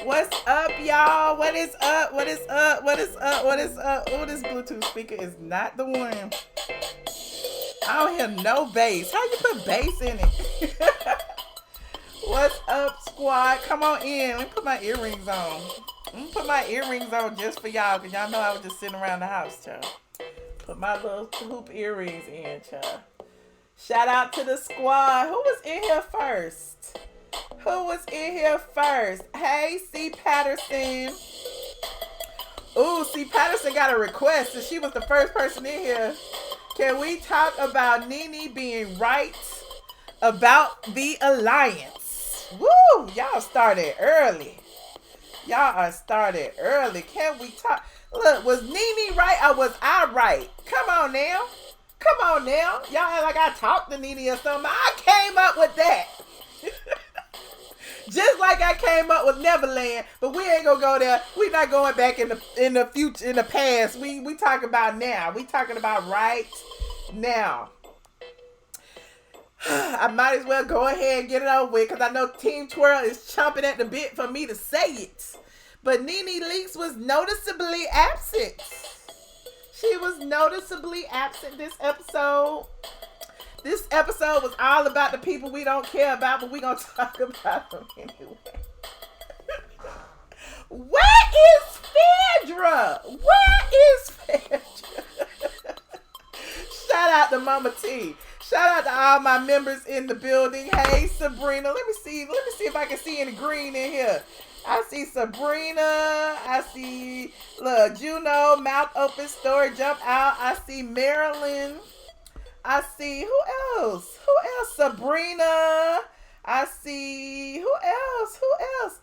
What's up, y'all? What is up? What is up? What is up? What is up? Oh, this Bluetooth speaker is not the one. I don't hear no bass. How you put bass in it? What's up, squad? Come on in. Let me put my earrings on. I'm gonna put my earrings on just for y'all, because y'all know I was just sitting around the house, child. Put my little hoop earrings in, child. Shout out to the squad. Who was in here first? Who was in here first? Hey, C. Patterson. Ooh, C. Patterson got a request, and she was the first person in here. Can we talk about Nene being right about the alliance? Woo! Y'all started early. Y'all are started early. Can we talk? Look, was Nene right or was I right? Come on now. Come on now. Y'all act like I talked to Nene or something. I came up with that. Just like I came up with Neverland, but we ain't gonna go there. We not going back in the future, in the past. We talking about now. We talking about right now. I might as well go ahead and get it over with, because I know Team Twirl is chomping at the bit for me to say it. But Nene Leakes was noticeably absent. She was noticeably absent this episode. This episode was all about the people we don't care about, but we gonna talk about them anyway. Where is Phaedra? Where is Phaedra? Shout out to Mama T. Shout out to all my members in the building. Hey, Sabrina. Let me see if I can see any green in here. I see Sabrina. I see, look, Juno, mouth open, story, jump out. I see Marilyn. I see, who else? Who else? Sabrina. I see, who else?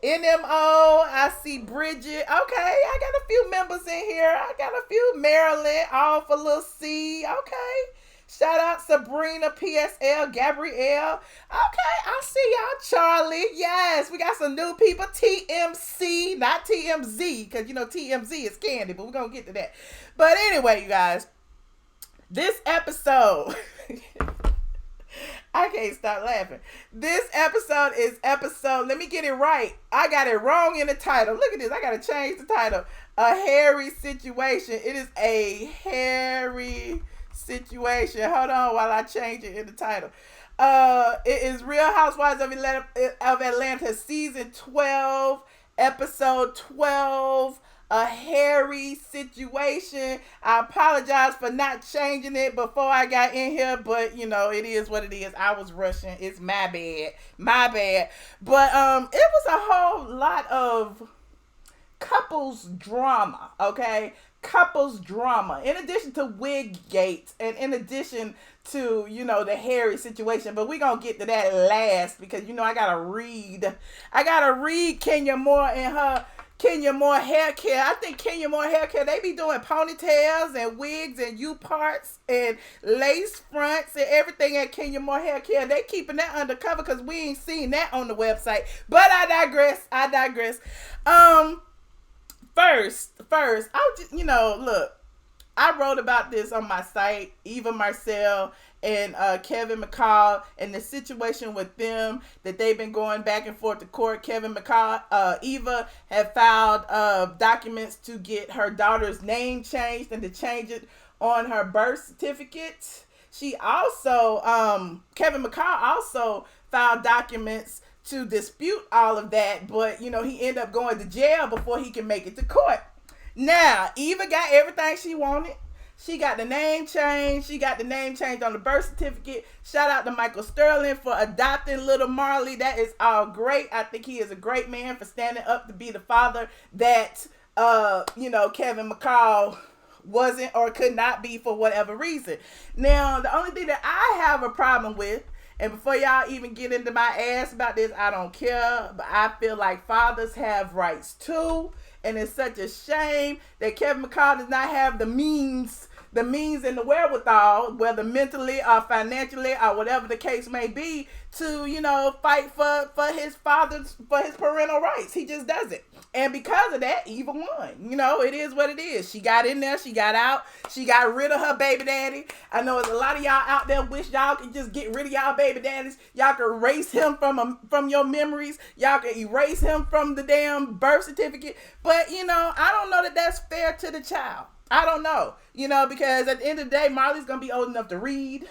NMO. I see Bridget. Okay, I got a few members in here. I got a few. Marilyn, all for little C. Okay. Shout out Sabrina, PSL, Gabrielle. Okay, I see y'all. Charlie. Yes, we got some new people. TMC, not TMZ, because you know TMZ is candy, but we're going to get to that. But anyway, you guys. This episode, I can't stop laughing. This episode is let me get it right. I got it wrong in the title. Look at this. I got to change the title. A hairy situation. It is a hairy situation. Hold on while I change it in the title. It is Real Housewives of Atlanta, season 12, episode 12. A hairy situation. I apologize for not changing it before I got in here, but you know, it is what it is. I was rushing. It's my bad. But it was a whole lot of couples drama, okay? Couples drama. In addition to wig gates and in addition to, you know, the hairy situation, but we're gonna get to that last, because you know I gotta read Kenya Moore and her Kenya Moore hair care. I think Kenya Moore hair care, they be doing ponytails and wigs and U-parts and lace fronts and everything at Kenya Moore hair care. They keeping that undercover because we ain't seen that on the website. But I digress. First, I'll just, you know, look, I wrote about this on my site, Eva Marcille and Kevin McCall, and the situation with them, that they've been going back and forth to court. Kevin McCall, Eva had filed documents to get her daughter's name changed and to change it on her birth certificate. She also, Kevin McCall also filed documents to dispute all of that, but you know, he ended up going to jail before he can make it to court. Now, Eva got everything she wanted. She got the name changed. She got the name changed on the birth certificate. Shout out to Michael Sterling for adopting little Marley. That is all great. I think he is a great man for standing up to be the father that, you know, Kevin McCall wasn't or could not be for whatever reason. Now, the only thing that I have a problem with, and before y'all even get into my ass about this, I don't care, but I feel like fathers have rights too. And it's such a shame that Kevin McCall does not have the means and the wherewithal, whether mentally or financially or whatever the case may be, to, you know, fight for his parental rights. He just doesn't. And because of that, Eva won. You know, it is what it is. She got in there. She got out. She got rid of her baby daddy. I know there's a lot of y'all out there wish y'all could just get rid of y'all baby daddies. Y'all can erase him from your memories. Y'all can erase him from the damn birth certificate. But, you know, I don't know that that's fair to the child. I don't know. You know, because at the end of the day, Marley's going to be old enough to read.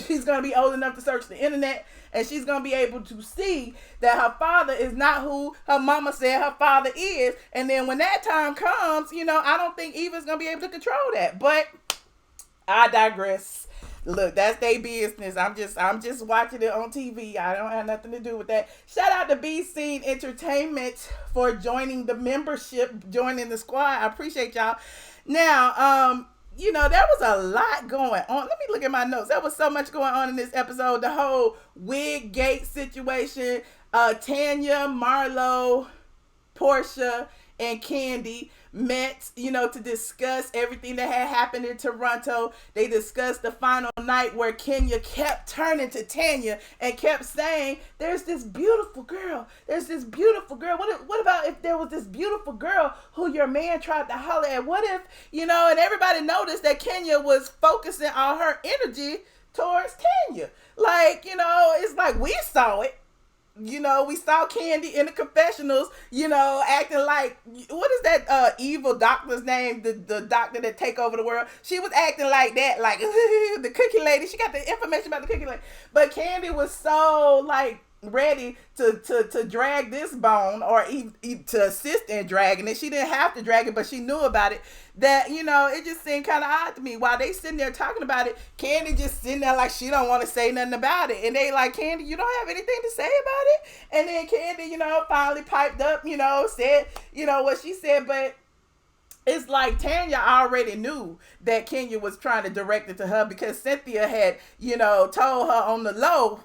She's going to be old enough to search the internet, and she's going to be able to see that her father is not who her mama said her father is. And then when that time comes, you know, I don't think Eva's going to be able to control that. But I digress. Look, that's their business. I'm just watching it on TV. I don't have nothing to do with that. Shout out to Be Seen Entertainment for joining the membership, joining the squad. I appreciate y'all. Now, you know, there was a lot going on. Let me look at my notes. There was so much going on in this episode. The whole wig gate situation. Tanya, Marlo, Porsha, and Candy met, you know, to discuss everything that had happened in Toronto. They discussed the final night where Kenya kept turning to Tanya and kept saying, there's this beautiful girl. There's this beautiful girl. What about if there was this beautiful girl who your man tried to holler at? What if, you know, and everybody noticed that Kenya was focusing all her energy towards Tanya. Like, you know, it's like we saw it. You know, we saw Candy in the confessionals, you know, acting like, what is that evil doctor's name? The doctor that take over the world. She was acting like that, like the cookie lady. She got the information about the cookie lady. But Candy was so like ready to drag this bone, or to assist in dragging it. She didn't have to drag it, but she knew about it. That, you know, it just seemed kind of odd to me. While they sitting there talking about it, Candy just sitting there like she don't want to say nothing about it. And they like, Candy, you don't have anything to say about it? And then Candy, you know, finally piped up, you know, said, you know, what she said. But it's like Tanya already knew that Kenya was trying to direct it to her, because Cynthia had, you know, told her on the low.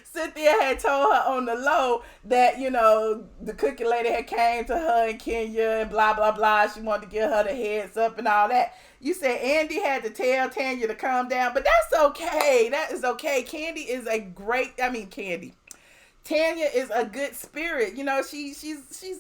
Cynthia had told her on the low that, you know, the cookie lady had came to her and Kenya and blah, blah, blah. She wanted to give her the heads up and all that. You said Andy had to tell Tanya to calm down, but that's okay. That is okay. Tanya is a good spirit. You know, she's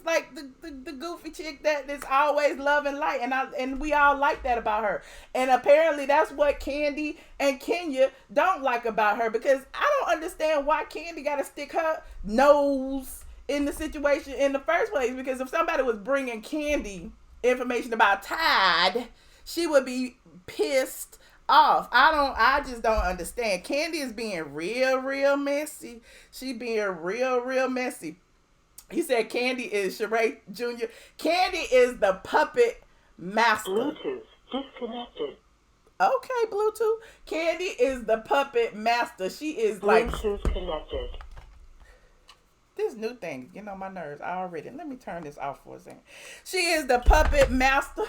like the goofy chick that is always love and light, and we all like that about her. And apparently that's what Candy and Kenya don't like about her, because I don't understand why Candy got to stick her nose in the situation in the first place. Because if somebody was bringing Candy information about Todd, she would be pissed off. I just don't understand. Candy is being real messy. She being real messy. He said Candy is Sheree Jr. Candy is the puppet master. Bluetooth disconnected. Okay, Bluetooth. Candy is the puppet master. She is like Bluetooth connected. This new thing, you know, my nerves already. Let me turn this off for a second. She is the puppet master.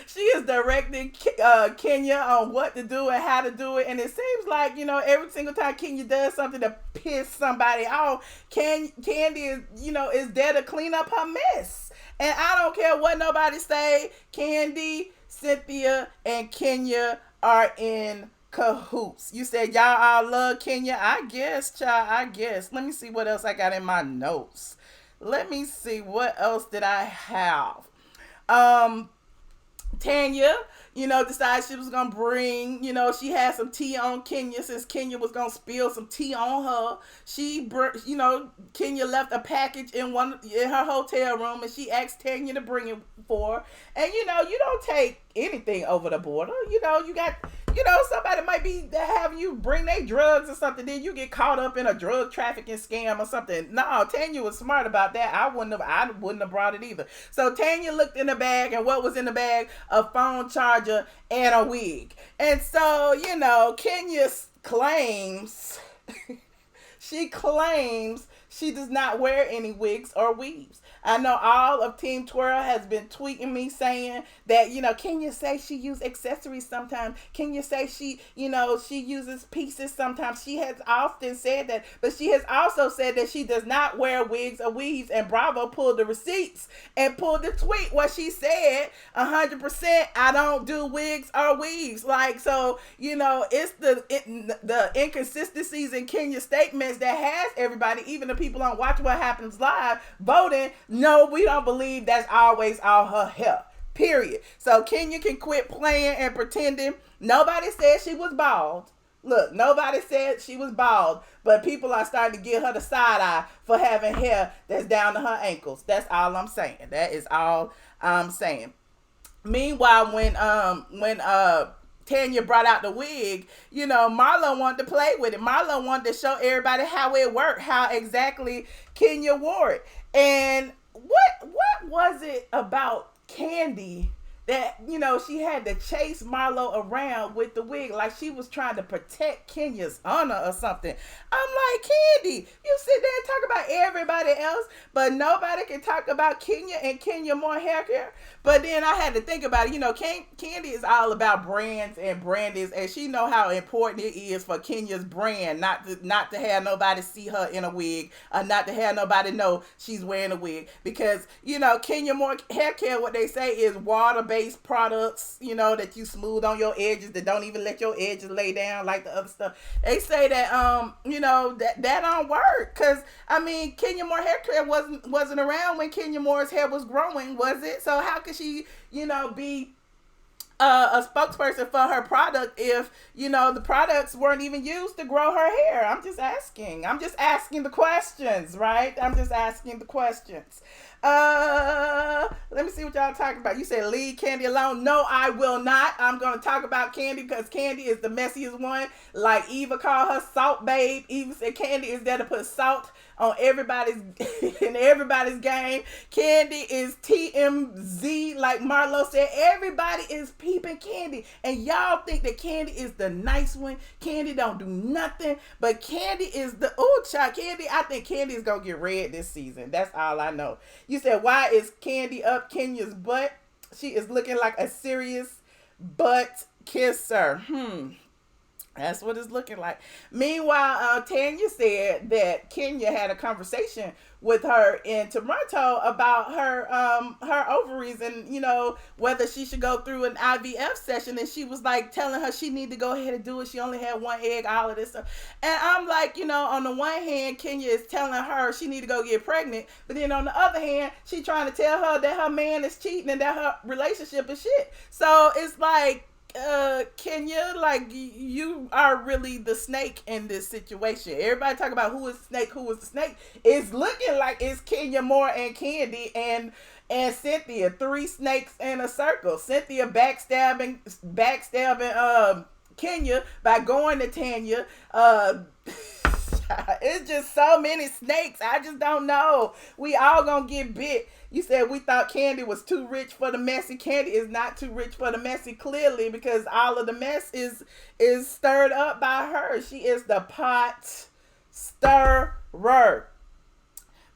She is directing Kenya on what to do and how to do it. And it seems like, you know, every single time Kenya does something to piss somebody off, Candy is, you know, is there to clean up her mess. And I don't care what nobody say. Candy, Cynthia, and Kenya are in cahoots. You said y'all all love Kenya. I guess, child, I guess. Let me see what else I got in my notes. Let me see what else did I have. Tanya, you know, decided she was going to bring, you know, she had some tea on Kenya, since Kenya was going to spill some tea on her. You know, Kenya left a package in her hotel room, and she asked Tanya to bring it for her. And, you know, you don't take anything over the border. You know, you got, you know, somebody might be having you bring their drugs or something, then you get caught up in a drug trafficking scam or something. No, Tanya was smart about that. I wouldn't have brought it either. So Tanya looked in the bag, and what was in the bag? A phone charger and a wig. And so, you know, Kenya claims she claims she does not wear any wigs or weaves. I know all of Team Twirl has been tweeting me saying that, you know, Kenya say she use accessories sometimes. Kenya say she, you know, she uses pieces sometimes. She has often said that, but she has also said that she does not wear wigs or weaves. And Bravo pulled the receipts and pulled the tweet where she said 100% I don't do wigs or weaves. Like, so, you know, it's the inconsistencies in Kenya's statements that has everybody, even the people on Watch What Happens Live voting, no, we don't believe that's always all her hair. Period. So Kenya can quit playing and pretending. Nobody said she was bald. Look, nobody said she was bald, but people are starting to give her the side eye for having hair that's down to her ankles. That's all I'm saying. That is all I'm saying. Meanwhile, when Tanya brought out the wig, you know, Marlo wanted to play with it. Marlo wanted to show everybody how it worked, how exactly Kenya wore it. And what was it about Candy that, you know, she had to chase Marlo around with the wig like she was trying to protect Kenya's honor or something? I'm like, Candy, you sit there and talk about everybody else, but nobody can talk about Kenya and Kenya more hair care. But then I had to think about it. You know, Candy is all about brands and brandings, and she know how important it is for Kenya's brand not to have nobody see her in a wig, or not to have nobody know she's wearing a wig. Because, you know, Kenya Moore hair care, what they say is water-based products, you know, that you smooth on your edges, that don't even let your edges lay down like the other stuff. They say that, you know, that don't work. Because, I mean, Kenya Moore hair care wasn't around when Kenya Moore's hair was growing, was it? So how could she, you know, be a spokesperson for her product if, you know, the products weren't even used to grow her hair? I'm just asking the questions, right? I'm just asking the questions. Let me see what y'all talking about. You said leave Candy alone. No, I will not. I'm going to talk about Candy because Candy is the messiest one. Like Eva called her Salt Babe. Eva said Candy is there to put salt on everybody's in everybody's game. Candy is TMZ, like Marlo said. Everybody is peeping Candy, and y'all think that Candy is the nice one. Candy don't do nothing, but Candy is the child. Candy, I think Candy is gonna get red this season. That's all I know. You said, why is Candy up Kenya's butt? She is looking like a serious butt kisser. That's what it's looking like. Meanwhile, Tanya said that Kenya had a conversation with her in Toronto about her ovaries and, you know, whether she should go through an IVF session. And she was like telling her she need to go ahead and do it. She only had one egg, all of this stuff. And I'm like, you know, on the one hand, Kenya is telling her she need to go get pregnant. But then on the other hand, she trying to tell her that her man is cheating and that her relationship is shit. So it's like, Kenya, like, you are really the snake in this situation. Everybody talk about who is the snake. It's looking like it's Kenya Moore and Candy and Cynthia, three snakes in a circle. Cynthia backstabbing Kenya by going to Tanya. It's just so many snakes. I just don't know. We all gonna get bit. You said we thought Candy was too rich for the messy. Candy is not too rich for the messy, clearly, because all of the mess is stirred up by her. She is the pot stirrer.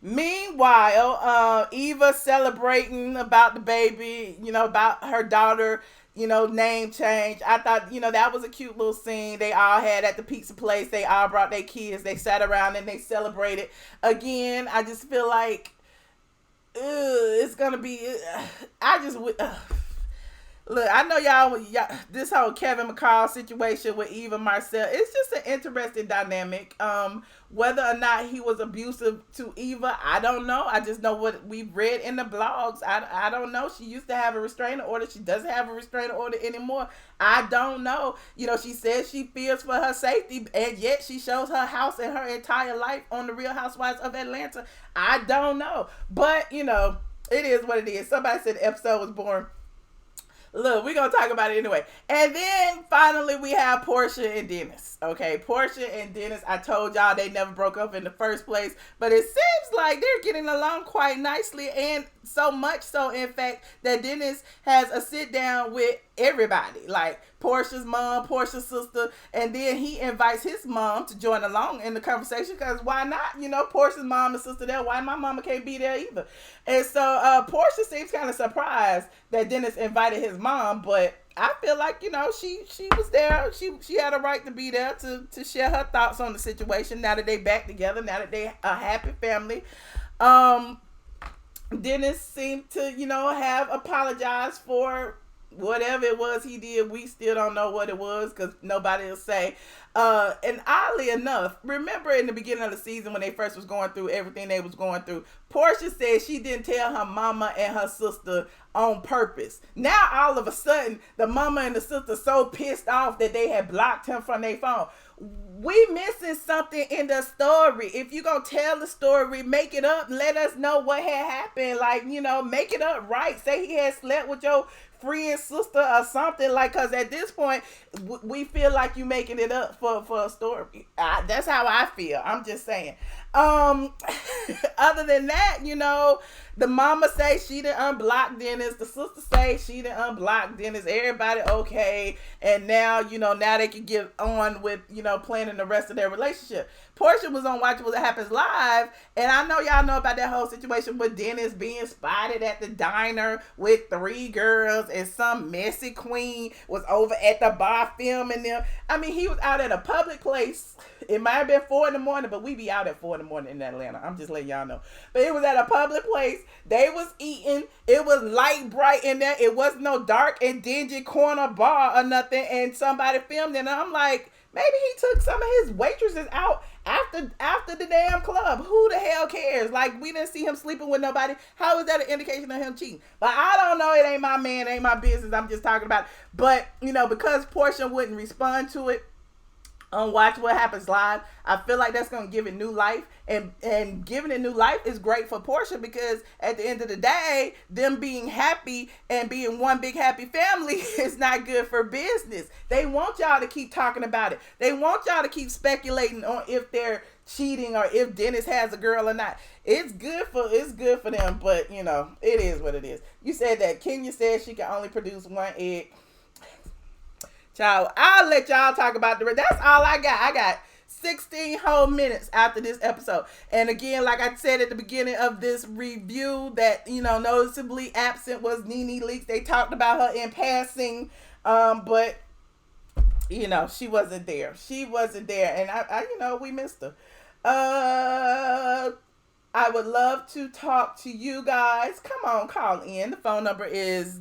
Meanwhile, Eva celebrating about the baby, you know, about her daughter, you know, name change. I thought, you know, that was a cute little scene they all had at the pizza place. They all brought their kids. They sat around and they celebrated. Again, I just feel like it's gonna be. I just would. Look, I know y'all. This whole Kevin McCall situation with Eva Marcille, it's just an interesting dynamic. Whether or not he was abusive to Eva, I don't know. I just know what we've read in the blogs. I don't know. She used to have a restraining order. She doesn't have a restraining order anymore. I don't know. You know, she says she fears for her safety, and yet she shows her house and her entire life on the Real Housewives of Atlanta. I don't know. But, you know, it is what it is. Somebody said the episode was boring. Look, we're going to talk about it anyway. And then finally we have Porsha and Dennis. Okay, Porsha and Dennis, I told y'all they never broke up in the first place. But it seems like they're getting along quite nicely. And so much so, in fact, that Dennis has a sit down with everybody. Like Porsha's mom, Porsha's sister. And then he invites his mom to join along in the conversation. Because why not? You know, Porsha's mom and sister there. Why my mama can't be there either? And so Porsha seems kind of surprised that Dennis invited his mom. But I feel like, you know, she was there. She had a right to be there to share her thoughts on the situation now that they back together, now that they a happy family. Dennis seemed to, you know, have apologized for whatever it was he did. We still don't know what it was because nobody will say. And oddly enough, remember in the beginning of the season when they first was going through everything they was going through, Porsha said she didn't tell her mama and her sister on purpose. Now all of a sudden, the mama and the sister so pissed off that they had blocked him from their phone. We missing something in the story. If you gonna tell the story, make it up. Let us know what had happened. Like, make it up right. Say he had slept with your friend's sister or something, like, because at this point we feel like you making it up for a story. That's how I feel. I'm just saying. Other than that, the mama say she didn't unblock Dennis, the sister say she didn't unblock Dennis, everybody okay, and now now they can get on with planning the rest of their relationship. Porsha was on Watch What Happens Live, and I know y'all know about that whole situation with Dennis being spotted at the diner with 3 girls, and some messy queen was over at the bar filming them. I mean, he was out at a public place. It might have been 4 in the morning, but we be out at 4 in the morning in Atlanta. I'm just letting y'all know. But it was at a public place. They was eating. It was light bright in there. It wasn't no dark and dingy corner bar or nothing, and somebody filmed it, and I'm like, maybe he took some of his waitresses out after the damn club. Who the hell cares? Like, we didn't see him sleeping with nobody. How is that an indication of him cheating? But I don't know. It ain't my man. It ain't my business. I'm just talking about it. But, because Porsha wouldn't respond to it on Watch What Happens Live, I feel like that's going to give it new life. And giving it new life is great for Porsha, because at the end of the day, them being happy and being one big happy family is not good for business. They want y'all to keep talking about it. They want y'all to keep speculating on if they're cheating or if Dennis has a girl or not. It's good for them, but it is what it is. You said that Kenya said she can only produce 1 egg. Child, I'll let y'all talk about that's all I got. I got 16 whole minutes after this episode. And again, like I said at the beginning of this review, that, noticeably absent was Nene Leakes. They talked about her in passing, but, she wasn't there. She wasn't there. And I we missed her. I would love to talk to you guys. Come on, call in. The phone number is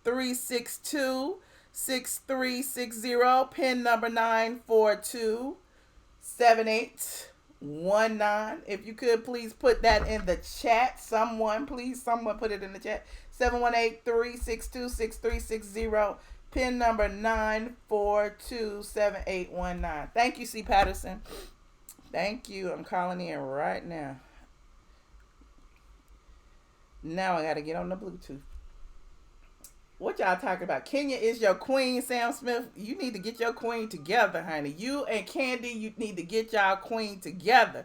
718-362-6360, pin number 942-7819. If you could please put that in the chat. Someone put it in the chat. 718-362-6360, pin number 942-7819. Thank you, C. Patterson. Thank you. I'm calling in right now. Now I got to get on the Bluetooth. What y'all talking about? Kenya is your queen, Sam Smith. You need to get your queen together, honey. You and Candy, you need to get y'all queen together.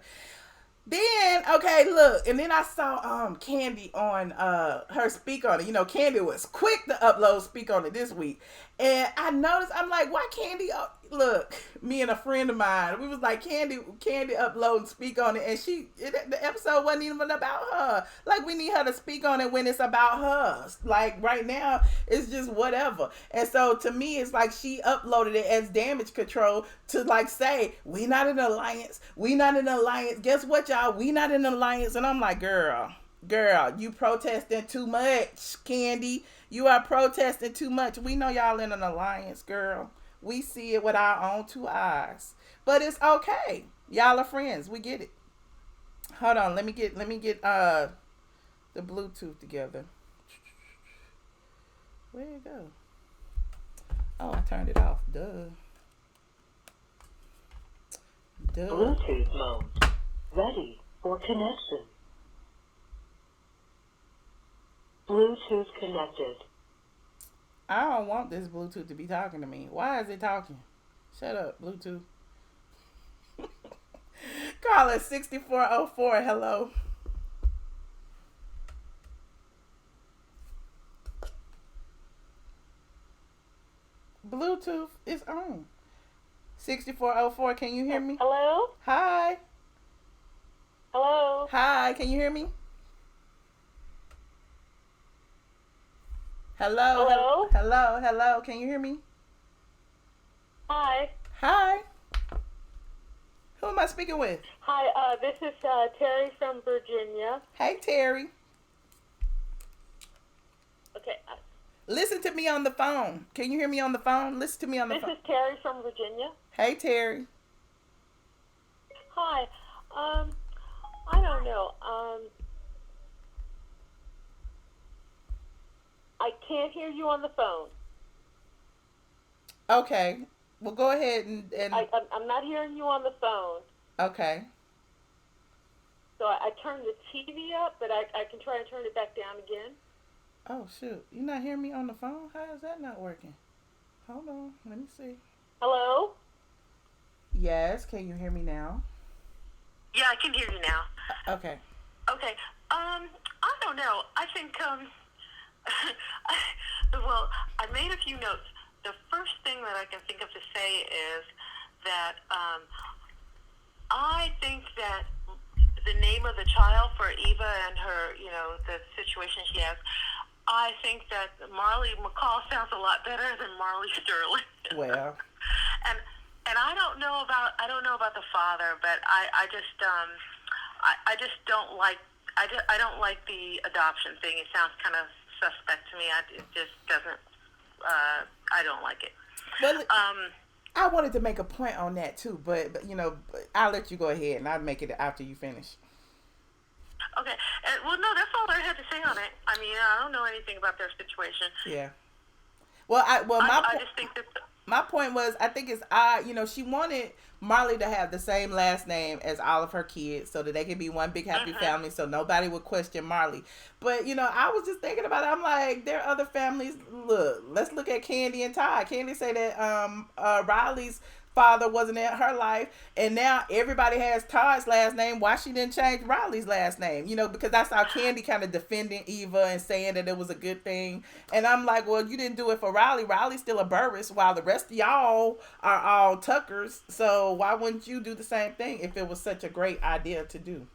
Then, okay, look, and then I saw Candy on her Speak On It. Candy was quick to upload Speak On It this week. And I noticed, I'm like, why Candy, look, me and a friend of mine, we was like, Candy upload and Speak On It, and the episode wasn't even about her. Like, we need her to speak on it when it's about her. Like, right now, it's just whatever. And so, to me, it's like she uploaded it as damage control to, like, say, we not in an alliance. We not in an alliance. Guess what, y'all? We not in an alliance. And I'm like, girl, you protesting too much, Candy. You are protesting too much. We know y'all in an alliance, girl. We see it with our own 2 eyes. But it's okay. Y'all are friends. We get it. Hold on. Let me get the Bluetooth together. Where'd it go? Oh, I turned it off. Duh. Bluetooth mode. Ready for connection. Bluetooth connected. I don't want this Bluetooth to be talking to me. Why is it talking? Shut up, Bluetooth. Call it 6404. Hello. Bluetooth is on. 6404. Can you hear me? Hello? Hi. Hello? Hi. Can you hear me? Hello. Hello? Hello. Hello. Can you hear me? Hi. Hi. Who am I speaking with? Hi, this is Terry from Virginia. Hey, Terry. Okay. Listen to me on the phone. Can you hear me on the phone? Listen to me on the This phone. is Terry from Virginia. Hey, Terry. Hi. I don't know. I can't hear you on the phone. Okay. Well, go ahead and I'm not hearing you on the phone. okay. So I turned the TV up, but I can try and turn it back down again. Oh, shoot. You not hearing me on the phone? How is that not working? Hold on. Let me see. Hello? Yes. Can you hear me now? Yeah, I can hear you now. Okay. Okay. I don't know. I think, well, I made a few notes. The first thing that I can think of to say is that I think that the name of the child for Eva and her, the situation she has, I think that Marley McCall sounds a lot better than Marley Sterling. Well. And I don't know about the father, but I just don't like I don't like the adoption thing. It sounds kind of suspect to me. It just doesn't. I don't like it. Well, I wanted to make a point on that too, but I'll let you go ahead and I'll make it after you finish. Okay. Well, no, that's all I had to say on it. I mean, I don't know anything about their situation. Yeah. Well, I just think that. My point was, I think it's odd. She wanted Marley to have the same last name as all of her kids so that they could be one big happy family so nobody would question Marley. But, I was just thinking about it. I'm like, there are other families. Look, let's look at Candy and Todd. Candy say that Riley's father wasn't in her life, and now everybody has Todd's last name. Why she didn't change Riley's last name? Because I saw Candy kind of defending Eva and saying that it was a good thing, and I'm like, well, you didn't do it for Riley. Riley's still a Burris, while the rest of y'all are all Tuckers. So why wouldn't you do the same thing if it was such a great idea to do?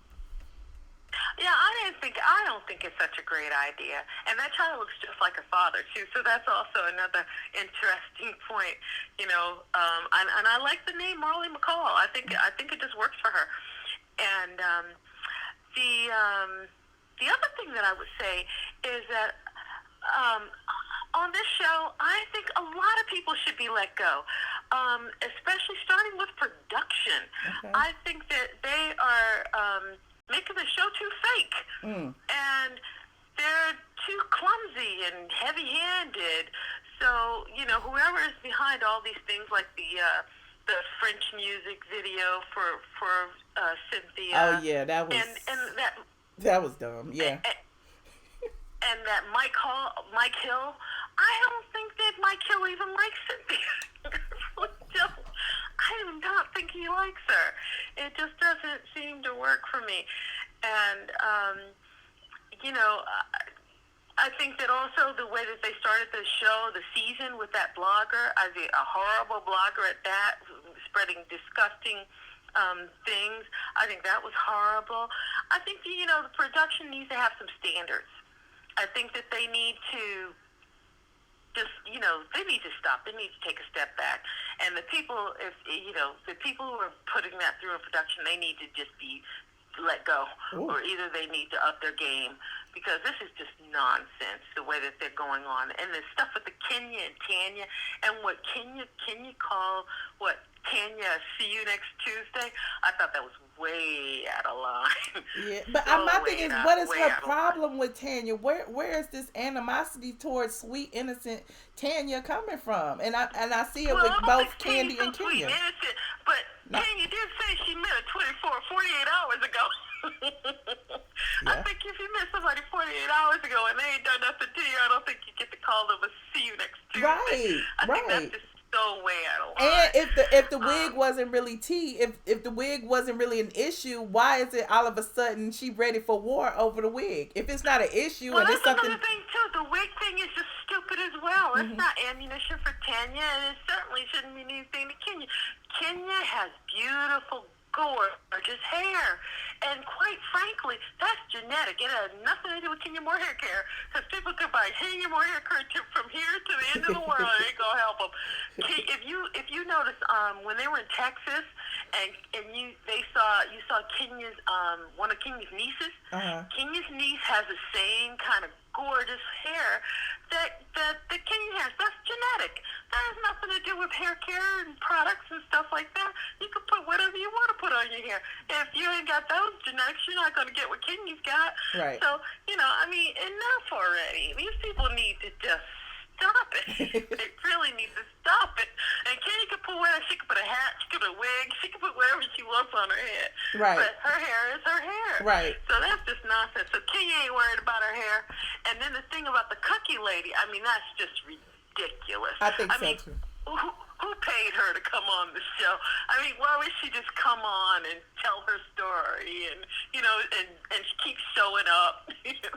Yeah, I don't think it's such a great idea. And that child looks just like her father too, so that's also another interesting point. And I like the name Marley McCall. I think it just works for her. And the other thing that I would say is that on this show, I think a lot of people should be let go, especially starting with production. Okay. I think that they are making the show too fake, and they're too clumsy and heavy-handed. So whoever is behind all these things, like the French music video for Cynthia. Oh yeah, that was that was dumb. Yeah. And that Mike Hill, I don't think that Mike Hill even likes Cynthia. I do not think he likes her. It just doesn't seem to work for me. And, I think that also the way that they started the show, the season with that blogger, a horrible blogger at that, spreading disgusting things, I think that was horrible. I think, the production needs to have some standards. I think that they need to just, they need to stop. They need to take a step back. And the people, the people who are putting that through in production, they need to just be let go. Ooh. Or either they need to up their game, because this is just nonsense, the way that they're going on. And the stuff with the Kenya and Tanya, and what Kenya call Tanya, see you next Tuesday. I thought that was way out of line. Yeah, but my thing is, what is her problem with Tanya? Where is this animosity towards sweet, innocent Tanya coming from? And I see it with both Candy and Kenya. Sweet, innocent, but Tanya did say she met her 48 hours ago. Yeah. I think if you met somebody 48 hours ago and they ain't done nothing to you, I don't think you get to call them a see you next Tuesday. Right, I think that's just so way out of line. And if the wig wasn't really if the wig wasn't really an issue, why is it all of a sudden she ready for war over the wig? If it's not an issue, well, and it's something. Another thing too. The wig thing is just stupid as well. It's not ammunition for Tanya, and it certainly shouldn't mean anything to Kenya. Kenya has beautiful, gorgeous hair, and quite frankly, that's genetic. It has nothing to do with Kenya Moore hair care, because people could buy Kenya Moore hair care from here to the end of the world. It ain't gonna help them. If you notice, when they were in Texas, and you saw Kenya's one of Kenya's nieces. Kenya's niece has the same kind of gorgeous hair that that Kenya has. That's genetic. That has nothing to do with hair care and products and stuff like that. You can put whatever you want to put on your hair. If you ain't got those genetics, you're not going to get what Kenya's got. Right. So, enough already. These people need to just stop it. They really need to stop it. And Kenya can put whatever. She can put a hat, she can put a wig, she can put whatever she wants on her head. Right. But her hair is her hair. Right. So that's just nonsense. So Kenya ain't worried about her hair. And then the thing about the cookie lady, that's just ridiculous. I think so too. Who paid her to come on the show? Why would she just come on and tell her story and she keeps showing up?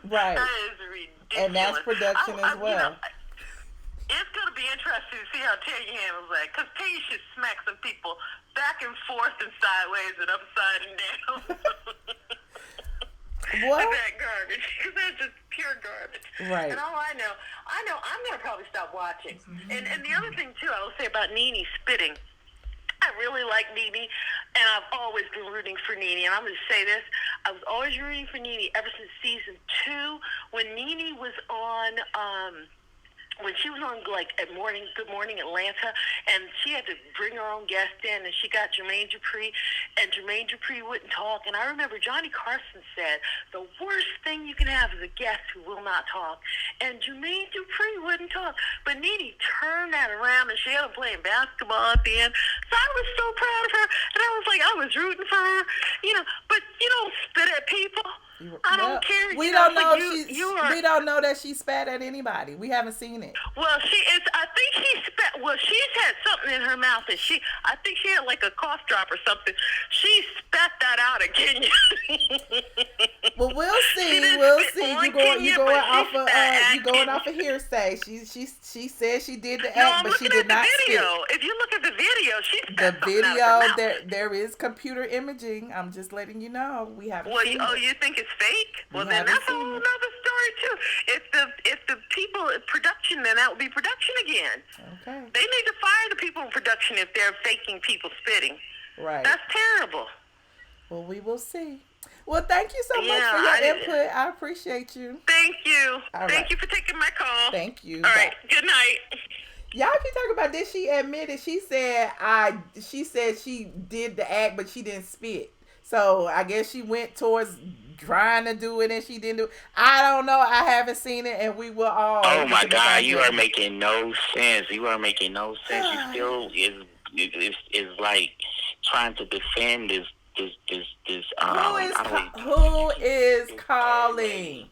Right. That is ridiculous. And that's production as well. It's going to be interesting to see how Tanya handles that, because Tanya should smack some people back and forth and sideways and upside and down. What? With that garbage, because that's just pure garbage. Right. And all I know I'm going to probably stop watching. And the other thing, too, I will say about Nene spitting, I really like Nene, and I've always been rooting for Nene. And I'm going to say this, I was always rooting for Nene ever since season 2, when Nene was on, when she was on, Good Morning Atlanta, and she had to bring her own guest in, and she got Jermaine Dupri, and Jermaine Dupri wouldn't talk. And I remember Johnny Carson said, the worst thing you can have is a guest who will not talk. And Jermaine Dupri wouldn't talk. But Nene turned that around, and she had him playing basketball at the end. So I was so proud of her, and I was rooting for her, But you don't spit at people. I don't care. We don't know we don't know that she spat at anybody. We haven't seen it. Well, I think she spat. Well, she's had something in her mouth, and I think she had like a cough drop or something. She spat that out at Kenya. Well, we'll see. We'll see. You going off of hearsay. She said she did the act, but she did not spit. If you look at the video, she spat the video. There is computer imaging. I'm just letting you know. We haven't seen it. You think it's fake? Well, then that's a whole other story too. If the people in production, then that would be production again. Okay. They need to fire the people in production if they're faking people spitting. Right. That's terrible. Well, we will see. Well, thank you so much for your input. I appreciate you. Thank you. All Thank right. you for taking my call. Thank you. All right. Good night. Y'all keep talking about this. She admitted. She said she did the act, but she didn't spit. So I guess she went towards trying to do it and she didn't do it. I don't know. I haven't seen it, and we will all. Oh my God, you are making no sense. You are making no sense. You still is like trying to defend this. Who is calling?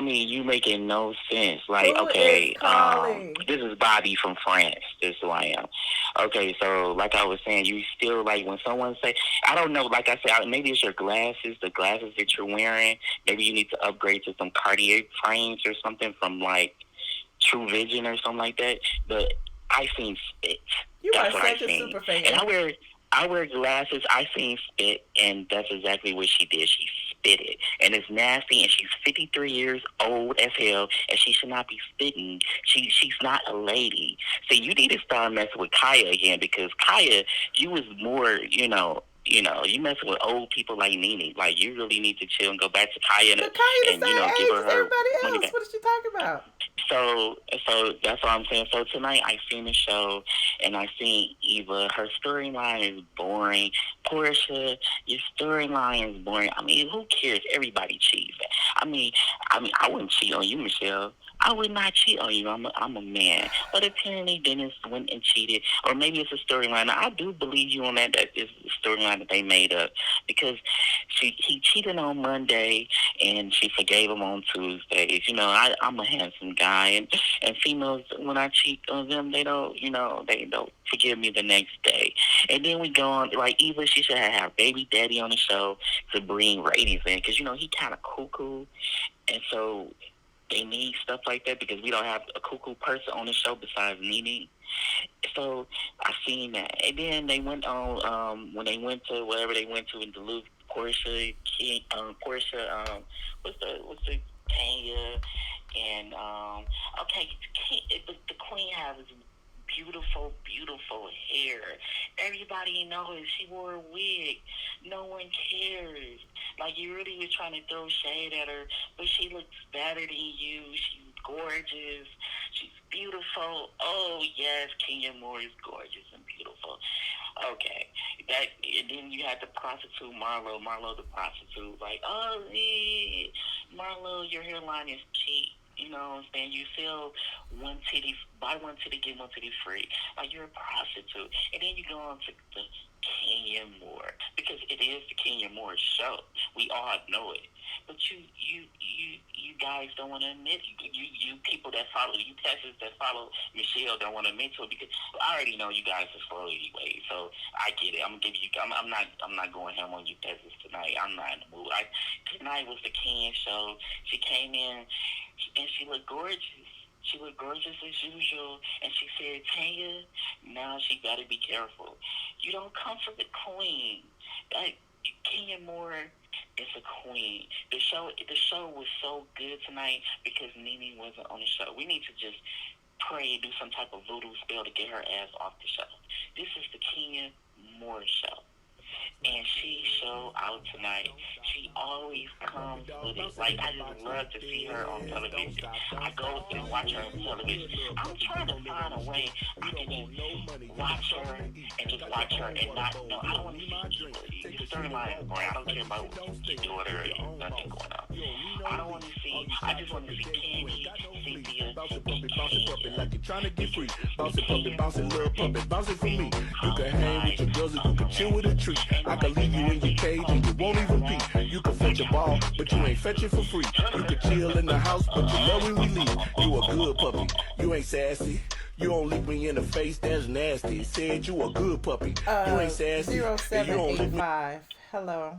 You making no sense. Like, Who okay, is calling? this is Bobby from France. This is who I am. Okay, so like I was saying, you still like when someone say, I don't know, like I said, maybe it's your glasses, the glasses that you're wearing. Maybe you need to upgrade to some Cartier frames or something from like True Vision or something like that. But I seen spit. You That's are what such a super fan. And I wear glasses. I seen spit, and that's exactly what she did. She spit it, and it's nasty. And she's 53 years old as hell, and she should not be spitting. She's not a lady. So you need to start messing with Kaya again, because Kaya, you was more, you messing with old people like Nene. Like, you really need to chill and go back to Kaya and Kaya the same age give her as everybody money else. back. What is she talking about? So that's what I'm saying. So tonight I seen the show and I seen Eva. Her storyline is boring. Porsha, your storyline is boring. Who cares? Everybody cheats. I wouldn't cheat on you, Michelle. I would not cheat on you. I'm a man. But apparently Dennis went and cheated. Or maybe it's a storyline. Now, I do believe you on that is a storyline that they made up. Because he cheated on Monday and she forgave him on Tuesdays. I'm a handsome guy. And females, when I cheat on them, they don't forgive me the next day. And then we go on, like Eva, she should have her baby daddy on the show to bring ratings in. Because, he kind of cuckoo. And so they need stuff like that because we don't have a cuckoo person on the show besides Nene. So I seen that. And then they went on, when they went to wherever they went to in Duluth, Porsha, what's the Tanya, and the queen has beautiful hair. Everybody knows she wore a wig. No one cares. Like, you really was trying to throw shade at her, but she looks better than you. She's gorgeous. She's beautiful. Oh, yes, Kenya Moore is gorgeous and beautiful. Okay. And then you had the prostitute, Marlo the prostitute. Like, oh, Marlo, your hairline is cheap. You know what I'm saying? You sell one titty, buy one titty, get one titty free. Like, you're a prostitute. And then you go on to the Kenya Moore, because it is the Kenya Moore show. We all know it. But you guys don't want to admit, you people that follow, you testers that follow Michelle don't want to admit to it, because I already know you guys are slow anyway. So I get it. I'm not going ham on you testers tonight. I'm not in the mood. Tonight was the Kenya show. She came in and she looked gorgeous. She looked gorgeous as usual, and she said, Tanya, now she got to be careful. You don't come for the queen. Kenya Moore is a queen. The show was so good tonight because Nene wasn't on the show. We need to just pray, do some type of voodoo spell to get her ass off the show. This is the Kenya Moore show. And she showed out tonight. She always comes with it. Like, I just love to see her on television. I go and watch her on television. I'm trying to find a way I can just watch her and just watch her and not know. I don't want to see the storyline going. I don't care about your daughter or nothing going on. I don't want to see. I just want to see Candy, Cynthia, bounce it, like you're trying to get free. Bounce it, little puppet, bounce it for me. You can hang with your girls and you can chill with a tree. I can leave you in your cage and you won't even pee. You can fetch a ball, but you ain't fetch it for free. You can chill in the house, but you love when we leave. You a good puppy, you ain't sassy. You don't lick me in the face, that's nasty. Said you a good puppy, you ain't sassy. 0785. Hello.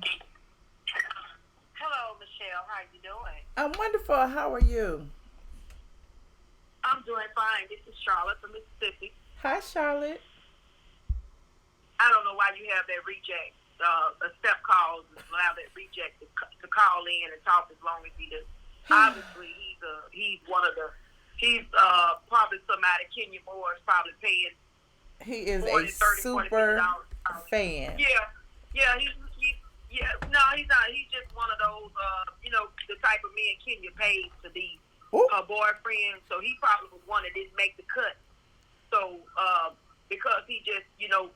Hello, Michelle. How you doing? I'm wonderful. How are you? I'm doing fine. This is Charlotte from Mississippi. Hi, Charlotte. I don't know why you have that reject, step calls, and allow that reject to call in and talk as long as he does. Obviously, he's probably somebody Kenya Moore is probably paying. He is 40, a 30, super $40 fan. Yeah, no, he's not. He's just one of those, the type of men Kenya pays to be her boyfriend. So he probably was one that didn't make the cut. So, because he just,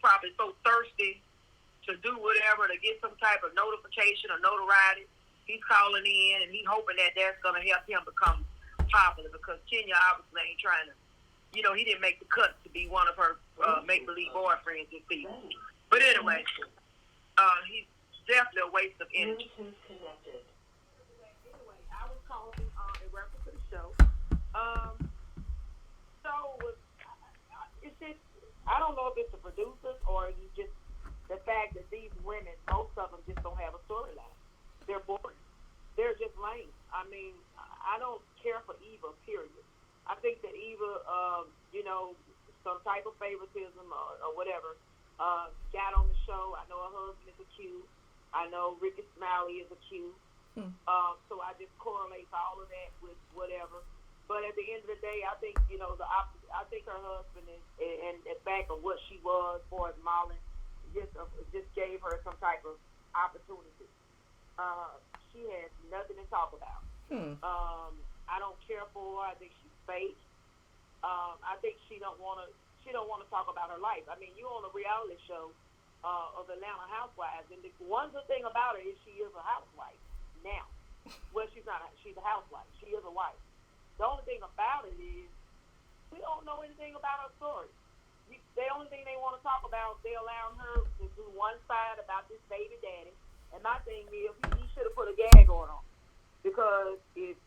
probably so thirsty to do whatever, to get some type of notification or notoriety, he's calling in and he's hoping that that's going to help him become popular, because Kenya obviously ain't trying to, he didn't make the cut to be one of her make-believe boyfriends this season. But anyway, he's definitely a waste of energy. Connected. Anyway, I was calling in reference to the show. It's just, I don't know if it's the producers or it's just the fact that these women, most of them just don't have a storyline. They're boring. They're just lame. I mean, I don't care for Eva, period. I think that Eva, some type of favoritism or whatever, got on the show. I know her husband is a Q. I know Ricky Smiley is a Q. So I just correlate all of that with whatever. But at the end of the day, I think, I think her husband is, and back of what she was for Marley, just gave her some type of opportunity. She has nothing to talk about. I don't care for her. I think she's fake. I think she don't want to talk about her life. I mean, you're on a reality show of Atlanta Housewives, and the one good thing about her is she is a housewife now. Well, she's not. She's a housewife. She is a wife. The only thing about it is we don't know anything about her story. The only thing they want to talk about, they allowing her to do one side about this baby daddy. And my thing is, he should have put a gag on him, because if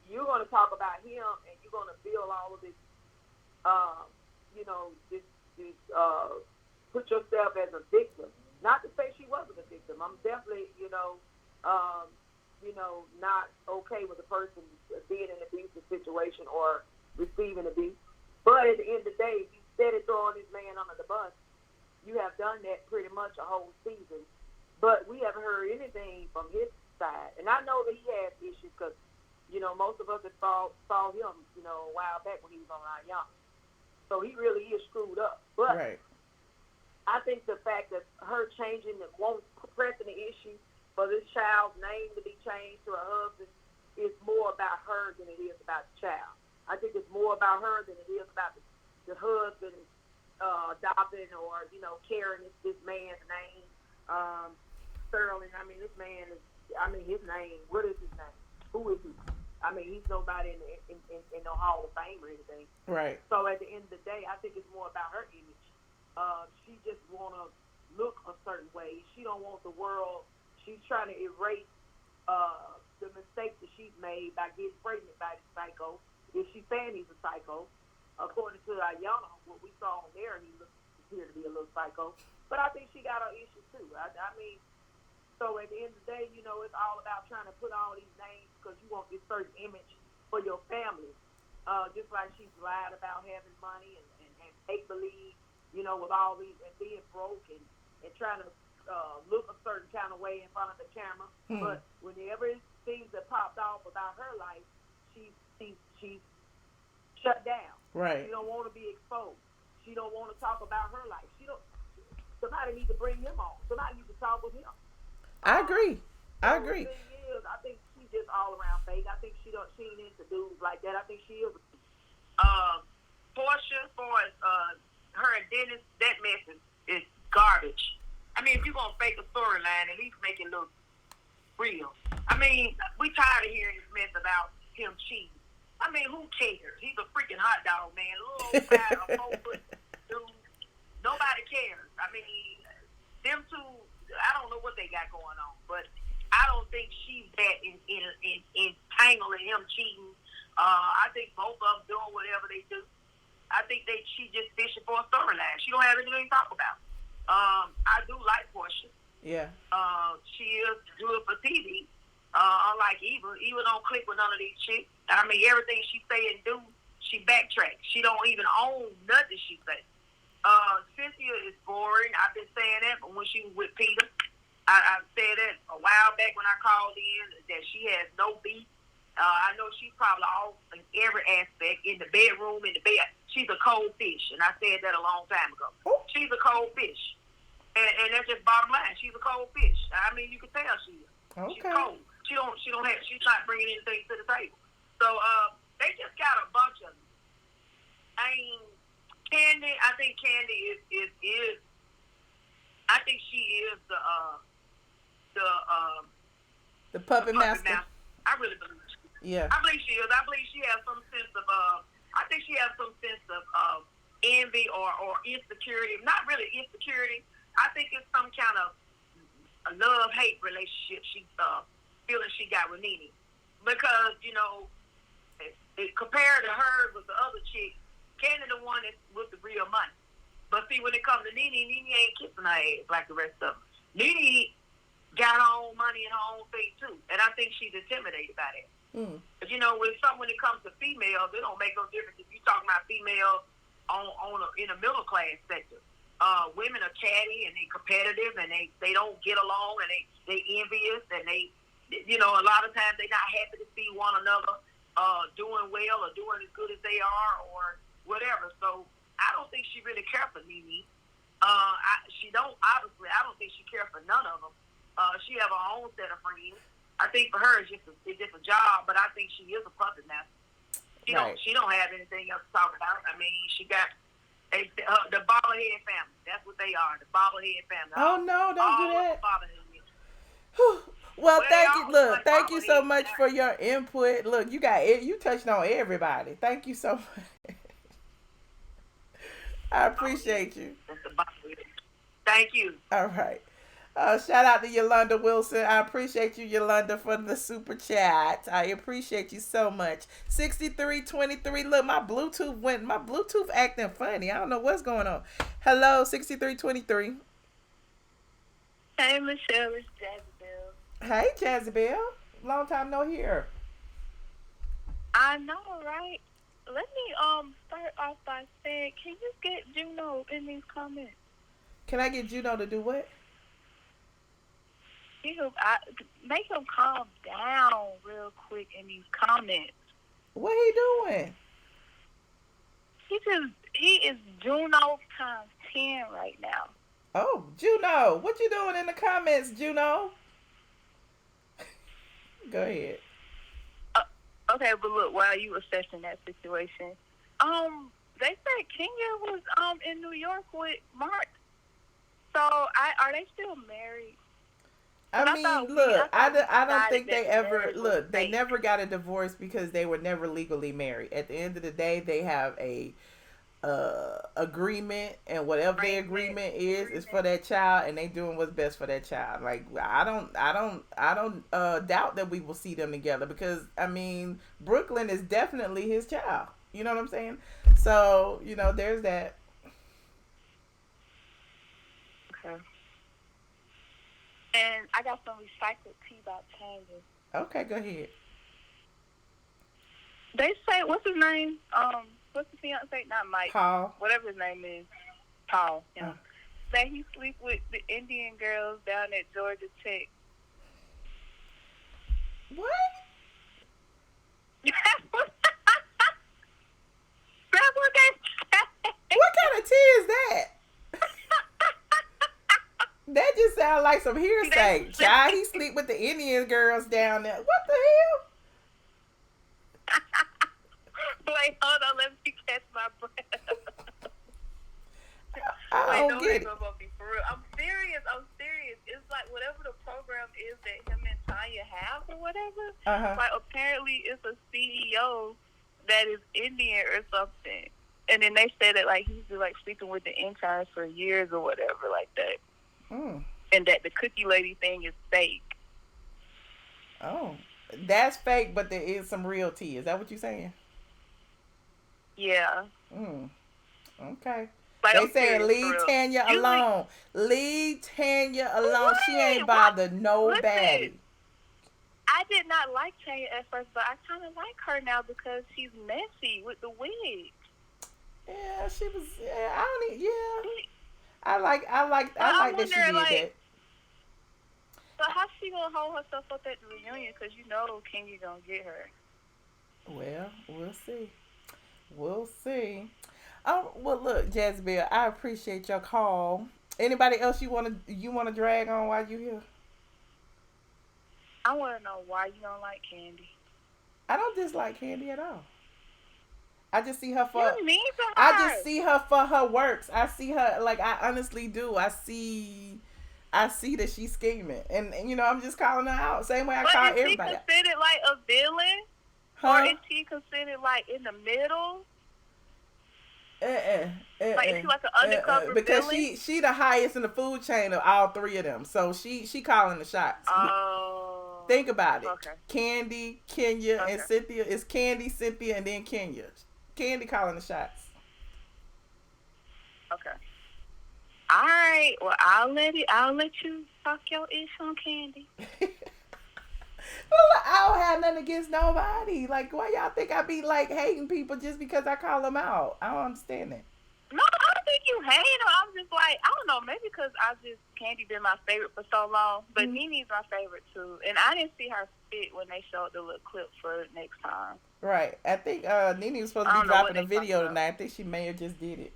you're going to talk about him and you're going to build all of this, put yourself as a victim. Not to say she wasn't a victim. I'm definitely, not okay with a person being in an abusive situation or receiving abuse. But at the end of the day, if you steady throwing this man under the bus, you have done that pretty much a whole season. But we haven't heard anything from his side. And I know that he has issues because, most of us that saw him, a while back when he was on our Young. So he really is screwed up. But Right. I think the fact that her changing, pressing the issue for this child's name to be changed to her husband is more about her than it is about the child. I think it's more about her than it is about the husband adopting or, you know, carrying this man's name. Sterling, I mean, this man is, I mean, his name, what is his name? Who is he? I mean, he's nobody in no Hall of Fame or anything. Right. So at the end of the day, I think it's more about her image. She just want to look a certain way. She don't want the world. She's trying to erase the mistakes that she's made by getting pregnant by the psycho. If she's saying he's a psycho, according to Ayana, what we saw on there, he appeared to be a little psycho. But I think she got her issues too. I mean, so at the end of the day, you know, it's all about trying to put all these names because you want this certain image for your family. Just like she's lied about having money and make believe, you know, with all these and being broke and trying to look a certain kind of way in front of the camera. But whenever things that popped off about her life, she's shut down. Right. She don't want to be exposed. She don't want to talk about her life. Somebody needs to bring him on. Somebody needs to talk with him. I agree. The thing is, I think she's just all around fake. I think she ain't into dudes like that. I think she is. Porsha, as far as her and Dennis, that mess is garbage. I mean, if you're gonna fake a storyline, at least make it look real. I mean, we tired of hearing this mess about him cheating. I mean, who cares? He's a freaking hot dog, man. A little old guy, a 4-foot dude. Nobody cares. I mean, them two, I don't know what they got going on, but I don't think she's that entangled in him cheating. I think both of them doing whatever they do. I think she just fishing for a storyline. She don't have anything to talk about. I do like Porsha. Yeah. She is good for TV. Unlike Eva. Eva don't click with none of these chicks. I mean, everything she say and do, she backtracks. She don't even own nothing she say. Cynthia is boring. I've been saying that, but when she was with Peter, I said that a while back when I called in that she has no beat. I know she's probably off in every aspect, in the bedroom, in the bed. She's a cold fish, and I said that a long time ago. Oh. She's a cold fish, and that's just bottom line. She's a cold fish. I mean, you can tell she is. Okay. She's cold. She's not bringing anything to the table. So they just got a bunch of them. I mean, Candy. I think Candy is. I think she is the puppet master. I really believe she is. Yeah. I believe she is. I believe she has some sense of I think she has some sense of envy or insecurity. Not really insecurity. I think it's some kind of a love-hate relationship she's feeling she got with Nene. Because, you know, compared to her with the other chick, Candy the one that's with the real money. But see, when it comes to Nene ain't kissing her ass like the rest of them. Nene got her own money and her own thing too. And I think she's intimidated by that. But you know, when it comes to females, it don't make no difference if you're talking about females in a middle class sector. Women are catty and they competitive and they don't get along and they envious and they, you know, a lot of times they're not happy to see one another doing well or doing as good as they are or whatever. So I don't think she really cares for Nene. She don't, obviously, I don't think she cares for none of them. She have her own set of friends. I think for her it's just a job, but I think she is a puppet master. She don't have anything else to talk about. I mean, she got the bobblehead family. That's what they are, the bobblehead family. Oh no, don't do that. Well, thank you so much for your input. Look, you touched on everybody. Thank you so much. I appreciate you. Thank you. All right. Shout out to Yolanda Wilson. I appreciate you, Yolanda, for the super chat. I appreciate you so much. 6323. Look, my Bluetooth acting funny. I don't know what's going on. Hello, 6323. Hey, Michelle, it's Jazabelle. Hey, Jazabelle. Long time no hear. I know, right? Let me start off by saying, can you get Juno in these comments? Can I get Juno to do what? Make him calm down real quick in these comments. What he doing? He is Juno times 10 right now. Oh, Juno, what you doing in the comments, Juno? Go ahead. Okay, but look, while you assessing that situation, they said Kenya was in New York with Mark. So are they still married? I mean, look, I don't think they ever look. They never got a divorce because they were never legally married. At the end of the day, they have a agreement, and whatever their agreement is for that child, and they doing what's best for that child. Like I don't doubt that we will see them together, because I mean, Brooklyn is definitely his child. You know what I'm saying? So there's that. Okay. And I got some recycled tea about changes. Okay, go ahead. They say, what's his name? What's the fiance? Not Mike. Paul. Whatever his name is. Paul. Yeah. Say he sleep with the Indian girls down at Georgia Tech. What? That's what they say. What kind of tea is that? That just sounds like some hearsay. Child, he sleep with the Indian girls down there. What the hell? Wait, hold on. Let me catch my breath. I don't get it. I'm serious. It's like whatever the program is that him and Tanya have or whatever. Like apparently it's a CEO that is Indian or something. And then they say that like he's been like sleeping with the interns for years or whatever like that. And that the cookie lady thing is fake. Oh, that's fake, but there is some real tea. Is that what you're saying? Yeah. Okay. Like, they saying leave Tanya alone. Leave Tanya alone. She ain't bothered nobody. Listen, I did not like Tanya at first, but I kind of like her now because she's messy with the wig. Yeah, she was. Yeah, I don't. Yeah. I like that she did that. So how's she gonna hold herself up at the reunion? Because Kenya gonna get her. Well, we'll see. Oh, well, look, Jezebel, I appreciate your call. Anybody else you wanna drag on while you here? I wanna know why you don't like Candy. I don't dislike Candy at all. I just see her for. You mean to her. I just see her for her works. I see her like I honestly do. I see that she's scheming, and I'm just calling her out. Same way I call everybody. But is she considered like a villain, or is she considered like in the middle? Like is she like an undercover because villain? she the highest in the food chain of all three of them. So she calling the shots. Oh. Think about it. Okay. Candy, Kenya, and Cynthia. It's Candy, Cynthia, and then Kenya. Candy calling the shots. Okay. All right. Well, I'll let you talk your ish on Candy. Well, I don't have nothing against nobody. Like, why y'all think I be like hating people just because I call them out? I don't understand that. No, I don't think you hate her. I'm just like, I don't know, maybe because Candy been my favorite for so long, but Nene's my favorite too. And I didn't see her fit when they showed the little clip for next time. Right. I think Nene was supposed to be dropping a video tonight. I think she may have just did it.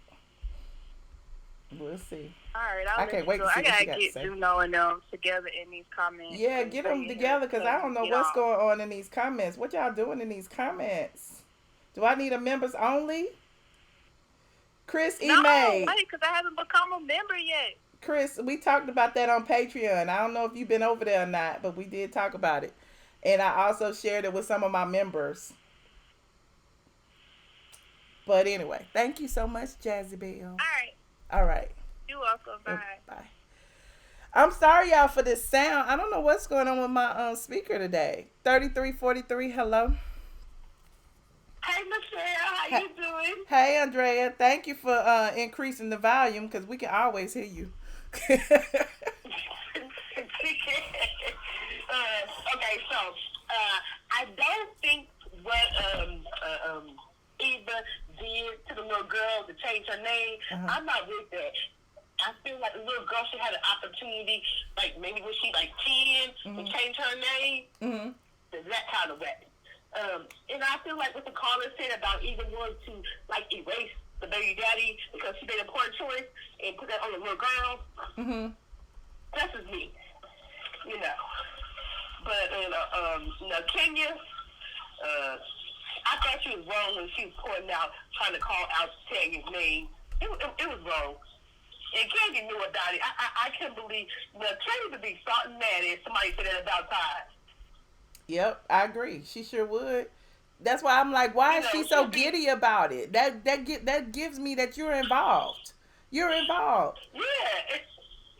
We'll see. All right, I can't wait to see I gotta what get Juno and them together in these comments. Yeah, get them together because I don't know what's going on in these comments. What y'all doing in these comments? Do I need a members only? Chris No, May. wait, because I haven't become a member yet. Chris, we talked about that on Patreon. I don't know if you've been over there or not, but we did talk about it. And I also shared it with some of my members. But anyway, thank you so much, Jezebel. All right. You're welcome. Bye. Bye. I'm sorry, y'all, for this sound. I don't know what's going on with my speaker today. 3343, hello. Hey, Michelle, how you doing? Hey, Andrea. Thank you for increasing the volume because we can always hear you. Okay, so I don't think what Eva did to the little girl to change her name, I'm not with that. I feel like the little girl should have an opportunity, like maybe when she like 10, to change her name. That kind of way. And I feel like what the caller said about even wanting to like erase the baby daddy because she made a poor choice and put that on the little girl. That's just me, you know. But Kenya, I thought she was wrong when she was pointing out, trying to call out Tanya's name. It was wrong. And Candy knew about it. I couldn't believe, Tanya would be salt and mad if somebody said that about Todd. Yep, I agree. She sure would. That's why I'm like, why is she so giddy about it? That gives me that you're involved. You're involved. Yeah,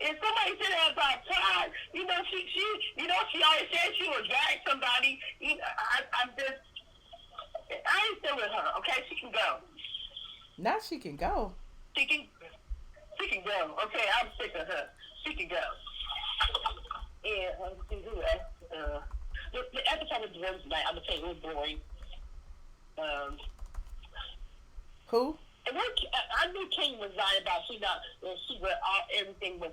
if somebody said that about Todd, she always said she would drag somebody. I ain't still with her. Okay, she can go. Now she can go. She can go. Okay, I'm sick of her. She can go. And let's see who else. The episode was boring tonight. I'm gonna say it was boring. Who? And I knew King was lying about everything was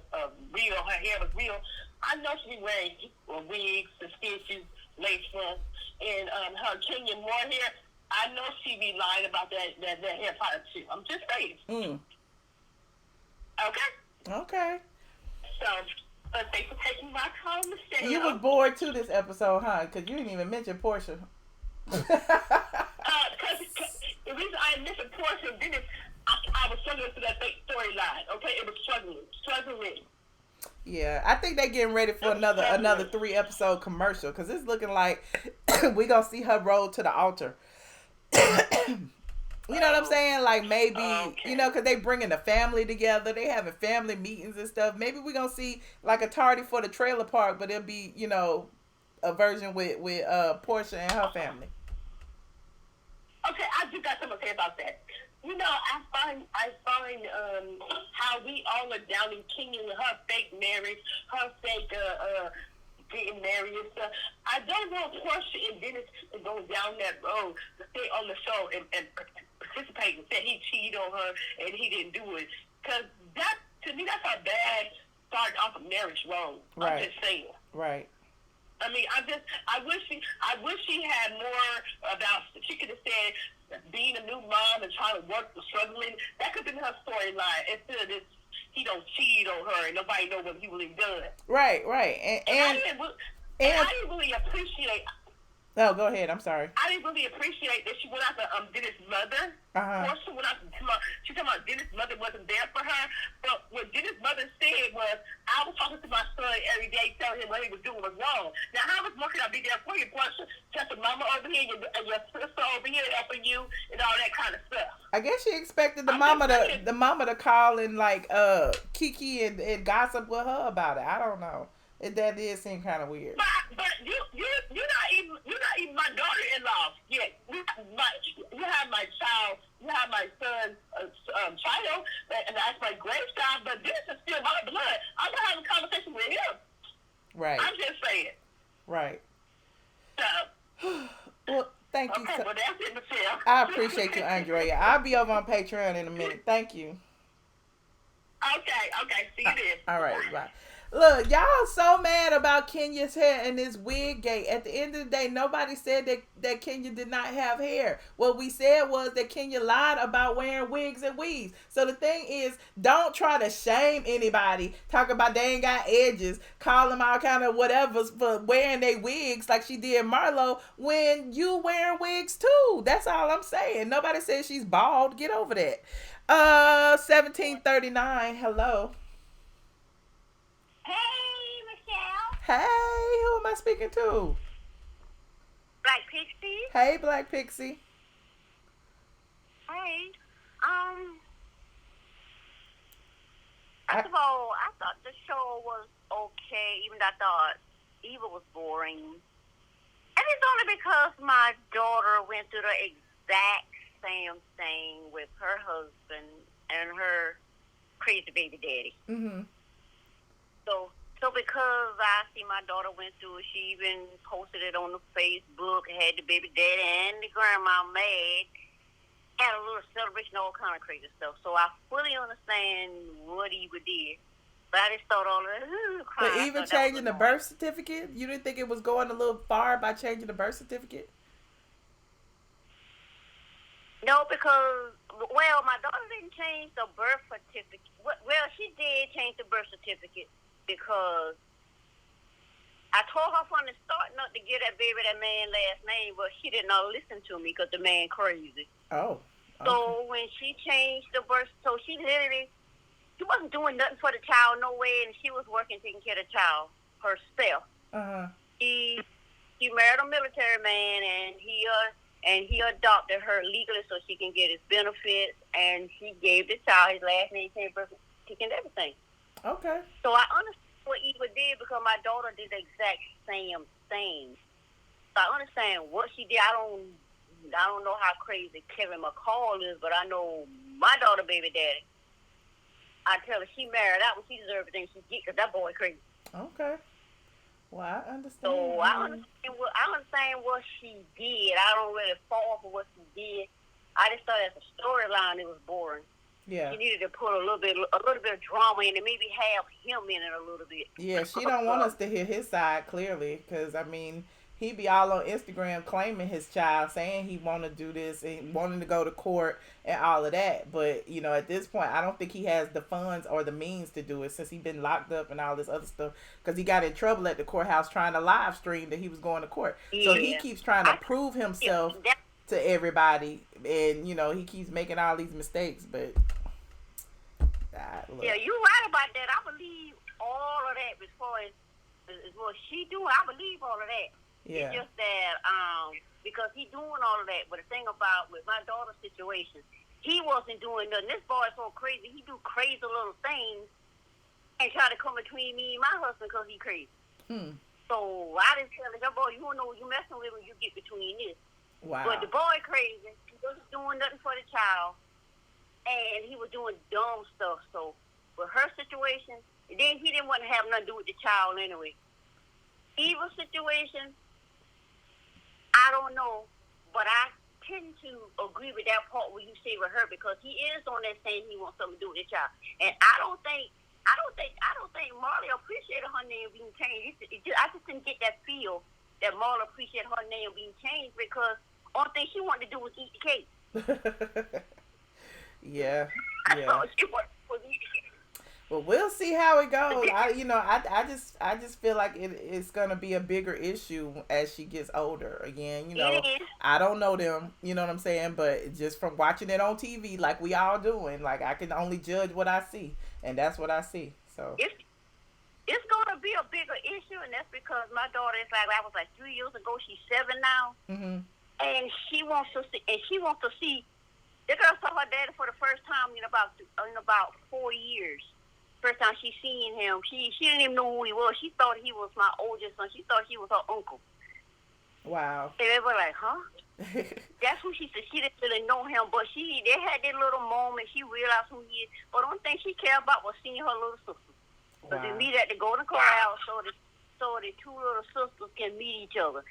real. Her hair was real. I know she be wearing wigs, suspicious, lace fronts, and her Kenya Moore hair. I know she be lying about that hair product too. I'm just saying. Okay. So, thanks for taking my call, Michelle. You was bored too this episode, huh? Because you didn't even mention Porsha. Because the reason I mentioned Porsha, then I was struggling through that fake storyline. Okay, it was struggling. Yeah, I think they getting ready for another 3-episode commercial because it's looking like we gonna see her roll to the altar. You know what I'm saying? Like maybe, because they bringing the family together. They having family meetings and stuff. Maybe we going to see like a tardy for the trailer park, but it'll be, a version with Porsha and her family. Okay, I just got something to say about that. I find how we all are downing Kenya and her fake marriage, her fake getting married and stuff. I don't want Porsha and Dennis to go down that road to stay on the show and participate and say he cheated on her and he didn't do it. Because to me, that's a bad start off a marriage wrong. Right. I'm just saying. Right. I mean, I wish she had more about. She could have said being a new mom and trying to work and struggling. That could have been her storyline instead of this. He don't cheat on her and nobody know what he really done. Right. And I didn't really appreciate. No, go ahead. I'm sorry. I didn't really appreciate that she went out to Dennis' mother. Porsha went out to she talking about Dennis' mother wasn't there for her. But what Dennis' mother said was, I was talking to my son every day, telling him what he was doing was wrong. Now, how much more can I be there for you, Porsha? Just a mama over here and your sister over here helping you and all that kind of stuff. I guess she expected the mama to call and like Kiki and gossip with her about it. I don't know. That did seem kind of weird. But you're not even my daughter-in-law yet. You have my child. You have my son's child, and that's my grandchild. But this is still my blood. I'm gonna have a conversation with him. Right. I'm just saying. Right. So. Well, thank you. Okay, well that's it, Michelle. I appreciate you, Andrea. I'll be over on Patreon in a minute. Thank you. Okay. See you then. All right, bye. Look, y'all so mad about Kenya's hair and this wig gate. At the end of the day, nobody said that Kenya did not have hair. What we said was that Kenya lied about wearing wigs and weaves. So the thing is, don't try to shame anybody. Talk about they ain't got edges. Call them all kind of whatevers for wearing their wigs like she did Marlo when you wearing wigs too. That's all I'm saying. Nobody says she's bald. Get over that. 1739. Hello. Hey, Michelle. Hey, who am I speaking to? Black Pixie. Hey, Black Pixie. Hey. First of all, I thought the show was okay, even though I thought Eva was boring. And it's only because my daughter went through the exact same thing with her husband and her crazy baby daddy. Mm-hmm. So because I see my daughter went through it, she even posted it on the Facebook, had the baby daddy and the grandma mad, had a little celebration, all kind of crazy stuff. So I fully understand what Eva did. But I just thought all of that, crying. But even changing the birth certificate, you didn't think it was going a little far by changing the birth certificate? No, because, well, my daughter didn't change the birth certificate. Well, she did change the birth certificate because I told her from the start not to give that baby that man last name, but she did not listen to me because the man crazy. Oh. Okay. So when she changed the birth, so she wasn't doing nothing for the child, no way, and she was working taking care of the child herself. She married a military man, and he adopted her legally so she can get his benefits, and she gave the child his last name, birth certificate, and everything. Okay. So I understand what Eva did because my daughter did the exact same thing. So I understand what she did. I don't know how crazy Kevin McCall is, but I know my daughter, baby daddy. I tell her she married out when she deserves everything she gets because that boy crazy. Okay. Well, I understand. So I understand what she did. I don't really fall for what she did. I just thought as a storyline it was boring. Yeah. She needed to put a little bit of drama in it, maybe have him in it a little bit. Yeah, she don't want us to hear his side clearly, because I mean, he be all on Instagram claiming his child, saying he want to do this and wanting to go to court and all of that. But you know, at this point, I don't think he has the funds or the means to do it since he been locked up and all this other stuff. Because he got in trouble at the courthouse trying to live stream that he was going to court. Yeah. So he keeps trying to prove himself to everybody, and you know, he keeps making all these mistakes, but. Yeah, you're right about that. I believe all of that as far as what she doing. I believe all of that. Yeah. It's just that because he doing all of that. But the thing about with my daughter's situation, he wasn't doing nothing. This boy is so crazy. He do crazy little things and try to come between me and my husband because he crazy. So I just tell him, boy, you don't know what you messing with when you get between this. Wow. But the boy crazy. He wasn't doing nothing for the child. And he was doing dumb stuff. So with her situation, then he didn't want to have nothing to do with the child anyway. Eva's situation, I don't know, but I tend to agree with that part where you say with her because he is on that saying he wants something to do with the child. And I don't think Marley appreciated her name being changed. I just didn't get that feel that Marley appreciated her name being changed because only thing she wanted to do was eat the cake. Yeah. Well, we'll see how it goes. I just feel like it's gonna be a bigger issue as she gets older. Again, you know, I don't know them. You know what I'm saying? But just from watching it on TV, like we all doing, like I can only judge what I see, and that's what I see. So it's gonna be a bigger issue, and that's because my daughter is like I was like 3 years ago. She's 7 now, and she wants to see. The girl saw her daddy for the first time in about 4 years. First time she seen him, she didn't even know who he was. She thought he was my oldest son. She thought he was her uncle. Wow. And they were like, huh? That's who she said. She didn't really know him, but they had that little moment. She realized who he is. But the only thing she cared about was seeing her little sister. So they meet at the Golden Corral so the two little sisters can meet each other.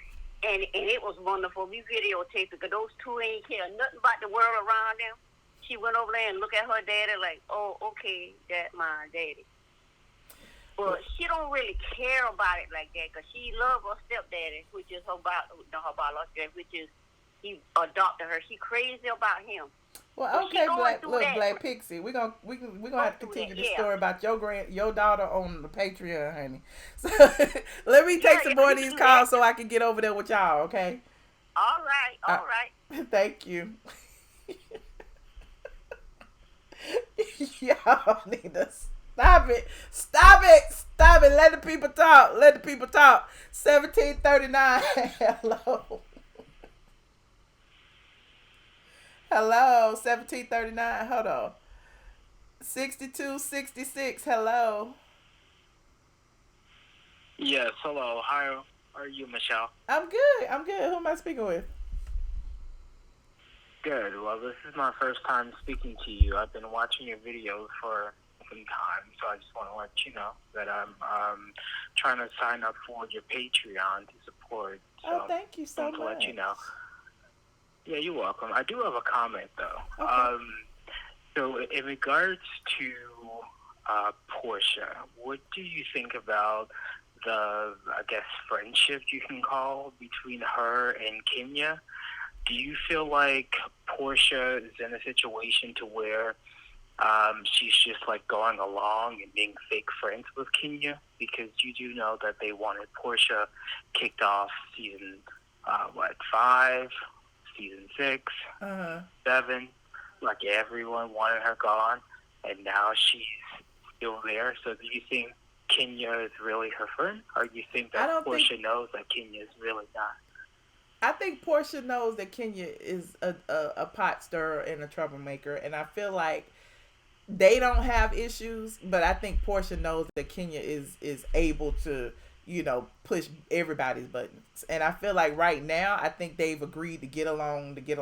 And it was wonderful. We videotaped it because those two ain't care nothing about the world around them. She went over there and looked at her daddy like, oh, okay, that's my daddy. But she don't really care about it like that because she loves her stepdaddy, which is her biological, which is he adopted her. She crazy about him. Well, okay, Black Pixie, we're gonna have to continue the story about your daughter on the Patreon, honey. So let me take some more of these calls so I can get over there with y'all, okay? All right. Thank you. Y'all need to stop it. Let the people talk. 1739. Hello, 1739. Hold on. 6266. Hello. Yes, hello. How are you, Michelle? I'm good. Who am I speaking with? Good. Well, this is my first time speaking to you. I've been watching your videos for some time, so I just want to let you know that I'm trying to sign up for your Patreon to support. So thank you so much. To let you know. Yeah, you're welcome. I do have a comment, though. Okay. So in regards to Porsha, what do you think about the, I guess, friendship you can call between her and Kenya? Do you feel like Porsha is in a situation to where she's just like going along and being fake friends with Kenya, because you do know that they wanted Porsha kicked off season 5, season 6, 7. Like everyone wanted her gone, and now she's still there. So do you think Kenya is really her friend, or do you think that Porsha knows that Kenya is really not? I think Porsha knows that Kenya is a pot stirrer and a troublemaker, and I feel like they don't have issues, but I think Porsha knows that Kenya is able to, push everybody's buttons. And I feel like right now, I think they've agreed to get along. You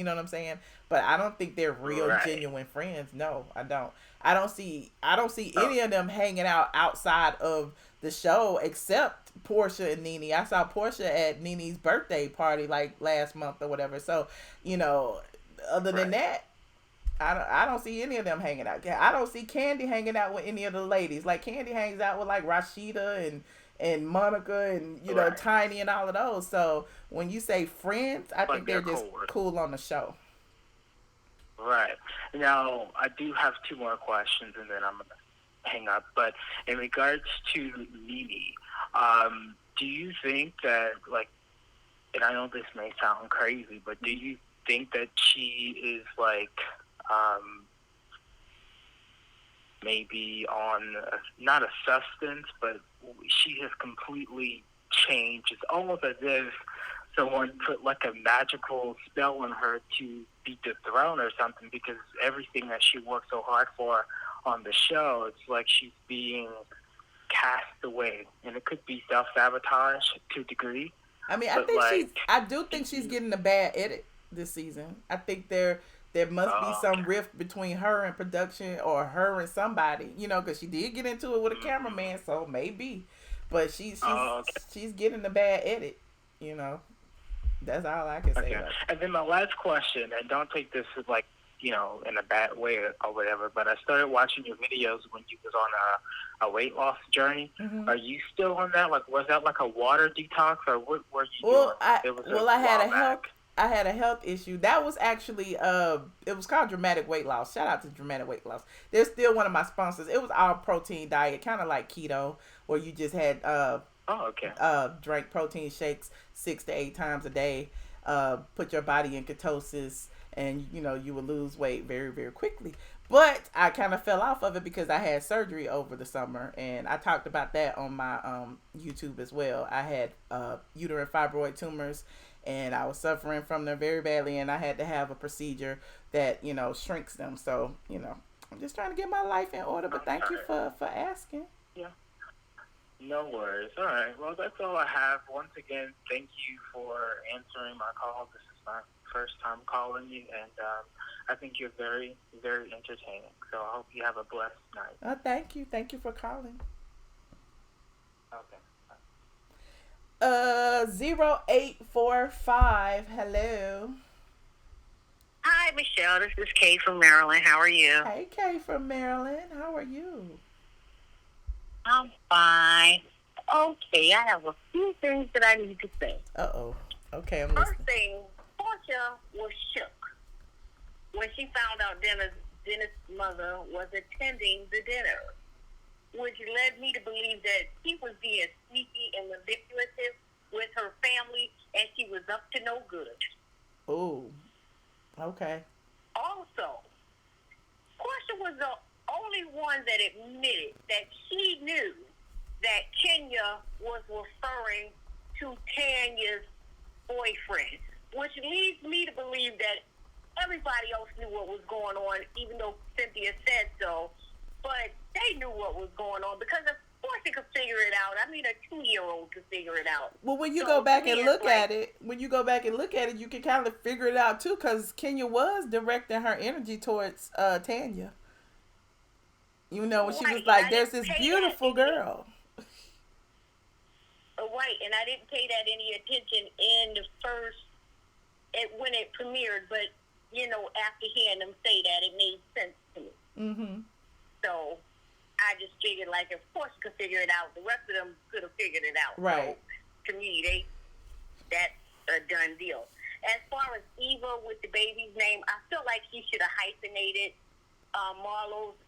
know what I'm saying? But I don't think they're real, genuine friends. No, I don't. I don't see any of them hanging out outside of the show except Porsha and Nene. I saw Porsha at Nene's birthday party like last month or whatever. So, other than that, I don't see any of them hanging out. I don't see Candy hanging out with any of the ladies. Like Candy hangs out with like Rashida and Monica and Tiny and all of those. So when you say friends, I think they're just cool on the show. Right. Now I do have 2 more questions and then I'm gonna hang up. But in regards to Nene, do you think that, like, and I know this may sound crazy, but do you think that she is like maybe on not a substance, but she has completely changed? It's almost as if someone put like a magical spell on her to beat the throne or something, because everything that she worked so hard for on the show, it's like she's being cast away, and it could be self-sabotage to a degree. I mean, I do think she's getting a bad edit this season. I think there must be some rift between her and production, or her and somebody, because she did get into it with a cameraman, so maybe. But she's getting a bad edit, That's all I can say about it. And then my last question, and don't take this as like, in a bad way or whatever, but I started watching your videos when you was on a weight loss journey. Mm-hmm. Are you still on that? Like, was that like a water detox, or what were you doing? I had a health issue. That was actually, it was called Dramatic Weight Loss. Shout out to Dramatic Weight Loss. They're still one of my sponsors. It was all protein diet, kind of like keto, where you just had, drank protein shakes 6 to 8 times a day, put your body in ketosis, and, you would lose weight very, very quickly. But I kind of fell off of it because I had surgery over the summer, and I talked about that on my YouTube as well. I had uterine fibroid tumors, and I was suffering from them very badly, and I had to have a procedure that, shrinks them. So, I'm just trying to get my life in order, but thank you for asking. Yeah. No worries. All right. Well, that's all I have. Once again, thank you for answering my call. This is my first time calling you, and I think you're very, very entertaining. So I hope you have a blessed night. Thank you. Thank you for calling. Okay. 0845. Hello. Hi, Michelle. This is Kay from Maryland. How are you? Hey, Kay from Maryland. How are you? I'm fine. Okay, I have a few things that I need to say. Uh-oh. Okay, I'm listening. First thing, Porsha was shook when she found out Dennis' mother was attending the dinner, which led me to believe that she was being sneaky and manipulative with her family, and she was up to no good. Oh, okay. Also, Porsha was the only one that admitted that she knew that Kenya was referring to Tanya's boyfriend, which leads me to believe that everybody else knew what was going on, even though Cynthia said so. But they knew what was going on, because of course they could figure it out. I mean, a 2-year-old could figure it out. Well, when you go back and look at it, you can kind of figure it out too, because Kenya was directing her energy towards Tanya. When she was like, "There's this beautiful girl." Right, and I didn't pay that any attention in the when it premiered, but after hearing them say that, it made sense to me. Mm-hmm. So I just figured, like, if Porsche could figure it out, the rest of them could have figured it out. Right. So, to me, that's a done deal. As far as Eva with the baby's name, I feel like she should have hyphenated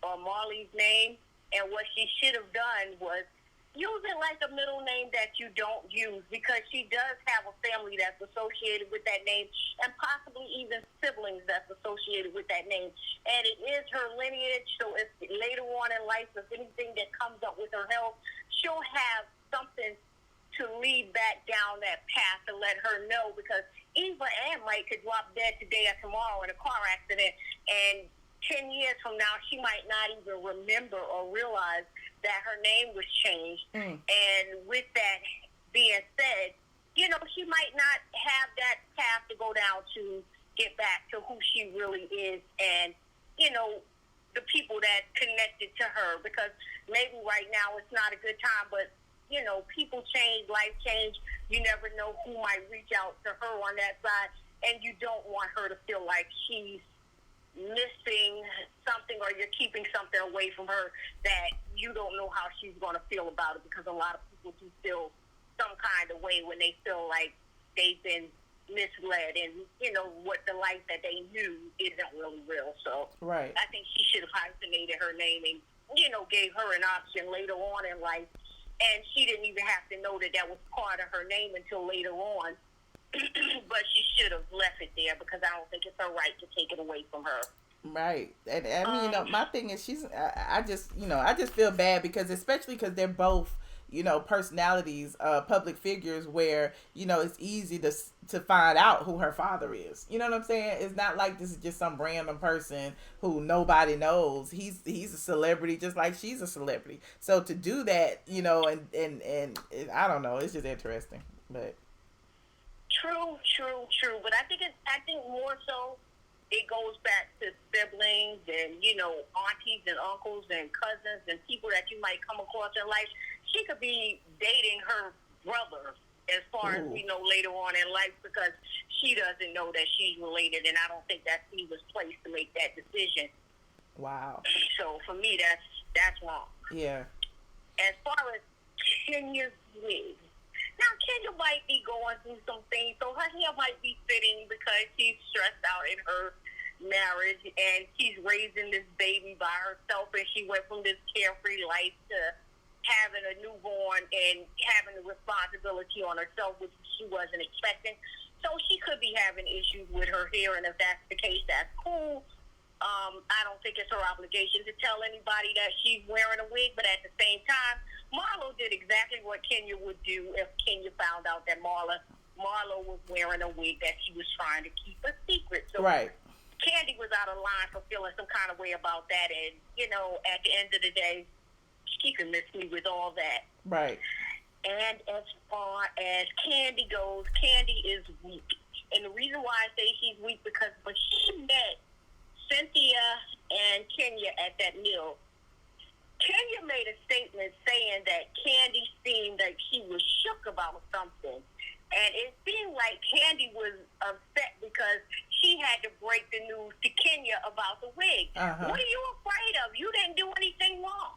Marley's name, and what she should have done was use it like a middle name that you don't use, because she does have a family that's associated with that name, and possibly even siblings that's associated with that name. And it is her lineage, so if later on in life, if anything that comes up with her health, she'll have something to lead back down that path to let her know, because Eva and Mike could drop dead today or tomorrow in a car accident, and 10 years from now, she might not even remember or realize that her name was changed. And with that being said, you know, she might not have that path to go down to get back to who she really is, and, you know, the people that connected to her, because maybe right now it's not a good time, but, you know, people change, life change. You never know who might reach out to her on that side, and you don't want her to feel like she's missing something, or you're keeping something away from her that you don't know how she's going to feel about it, because a lot of people do feel some kind of way when they feel like they've been misled, and, you know, what the life that they knew isn't really real. So right. I think she should have hyphenated her name and, you know, gave her an option later on in life, and she didn't even have to know that that was part of her name until later on. But she should have left it there, because I don't think it's her right to take it away from her. Right. And I mean, you know, my thing is I just feel bad, because especially because they're both, you know, personalities, public figures, where, you know, it's easy to find out who her father is. You know what I'm saying? It's not like this is just some random person who nobody knows. He's a celebrity just like she's a celebrity. So to do that, you know, and I don't know, it's just interesting. But True. But I think more so it goes back to siblings and, you know, aunties and uncles and cousins and people that you might come across in life. She could be dating her brother as far as, you know, later on in life, because she doesn't know that she's related, and I don't think that's Eva's place to make that decision. Wow. So for me, that's wrong. Yeah. As far as Kenya's wig, now Kenya might be going through some things, so her hair might be fitting because she's stressed out in her marriage, and she's raising this baby by herself, and she went from this carefree life to having a newborn and having the responsibility on herself, which she wasn't expecting. So she could be having issues with her hair, and if that's the case, that's cool. I don't think it's her obligation to tell anybody that she's wearing a wig, but at the same time, Marlo did exactly what Kenya would do if Kenya found out that Marlo was wearing a wig that she was trying to keep a secret. So right. Candy was out of line for feeling some kind of way about that, and, you know, at the end of the day, she can miss me with all that. Right. And as far as Candy goes, Candy is weak. And the reason why I say she's weak, because when she met Cynthia and Kenya at that meal, Kenya made a statement saying that Candy seemed like she was shook about something. And it seemed like Candy was upset because she had to break the news to Kenya about the wig. What are you afraid of? You didn't do anything wrong.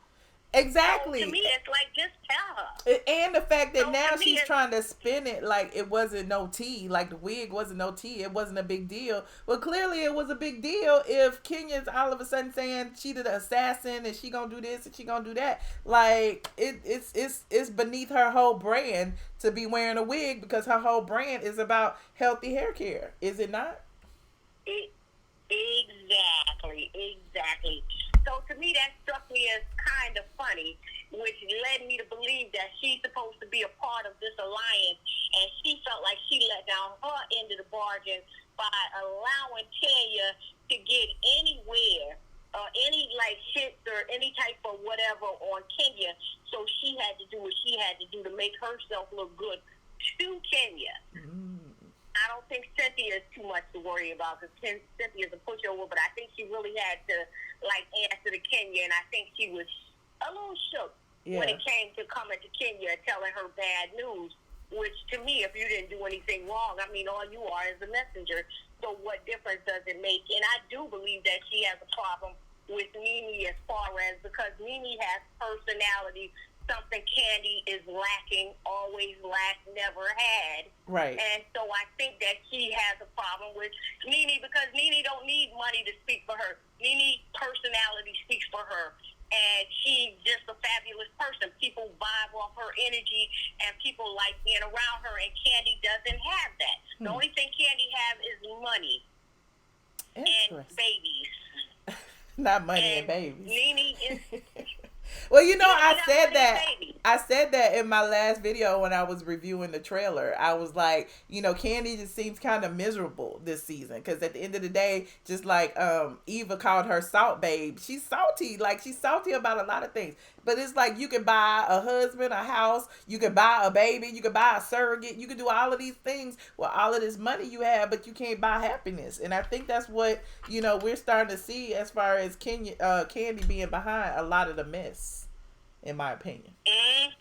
Exactly. So to me, it's like, just tell her. And the fact that now she's trying to spin it like it wasn't no tea, like the wig wasn't no tea, it wasn't a big deal. Well, clearly it was a big deal if Kenya's all of a sudden saying she the assassin and she gonna do this and she gonna do that. Like it's beneath her whole brand to be wearing a wig, because her whole brand is about healthy hair care. Is it not? Exactly. So to me, that struck me as kind of funny, which led me to believe that she's supposed to be a part of this alliance, and she felt like she let down her end of the bargain by allowing Tanya to get anywhere, any like hits or any type of whatever on Kenya. So she had to do what she had to do to make herself look good to Kenya. I don't think Cynthia is too much to worry about, because Cynthia's a pushover, but I think she really had to like answer to Kenya, and I think she was a little shook when it came to coming to Kenya and telling her bad news, which to me, if you didn't do anything wrong, I mean, all you are is a messenger. So what difference does it make? And I do believe that she has a problem with Mimi, as far as, because Mimi has personality, something Candy is lacking, always lacked, never had. Right. And so I think that she has a problem with Nene because Nene don't need money to speak for her. Nene's personality speaks for her. And she's just a fabulous person. People vibe off her energy, and people like being around her, and Candy doesn't have that. The only thing Candy has is money and babies. Not money and babies. Nene is... Well, you know, I said that in my last video when I was reviewing the trailer. I was like, you know, Candy just seems kind of miserable this season because at the end of the day, just like Eva called her Salt Babe, she's salty. Like, she's salty about a lot of things. But it's like you can buy a husband, a house, you can buy a baby, you can buy a surrogate, you can do all of these things with all of this money you have, but you can't buy happiness. And I think that's what, you know, we're starting to see as far as Candy being behind a lot of the mess, in my opinion. And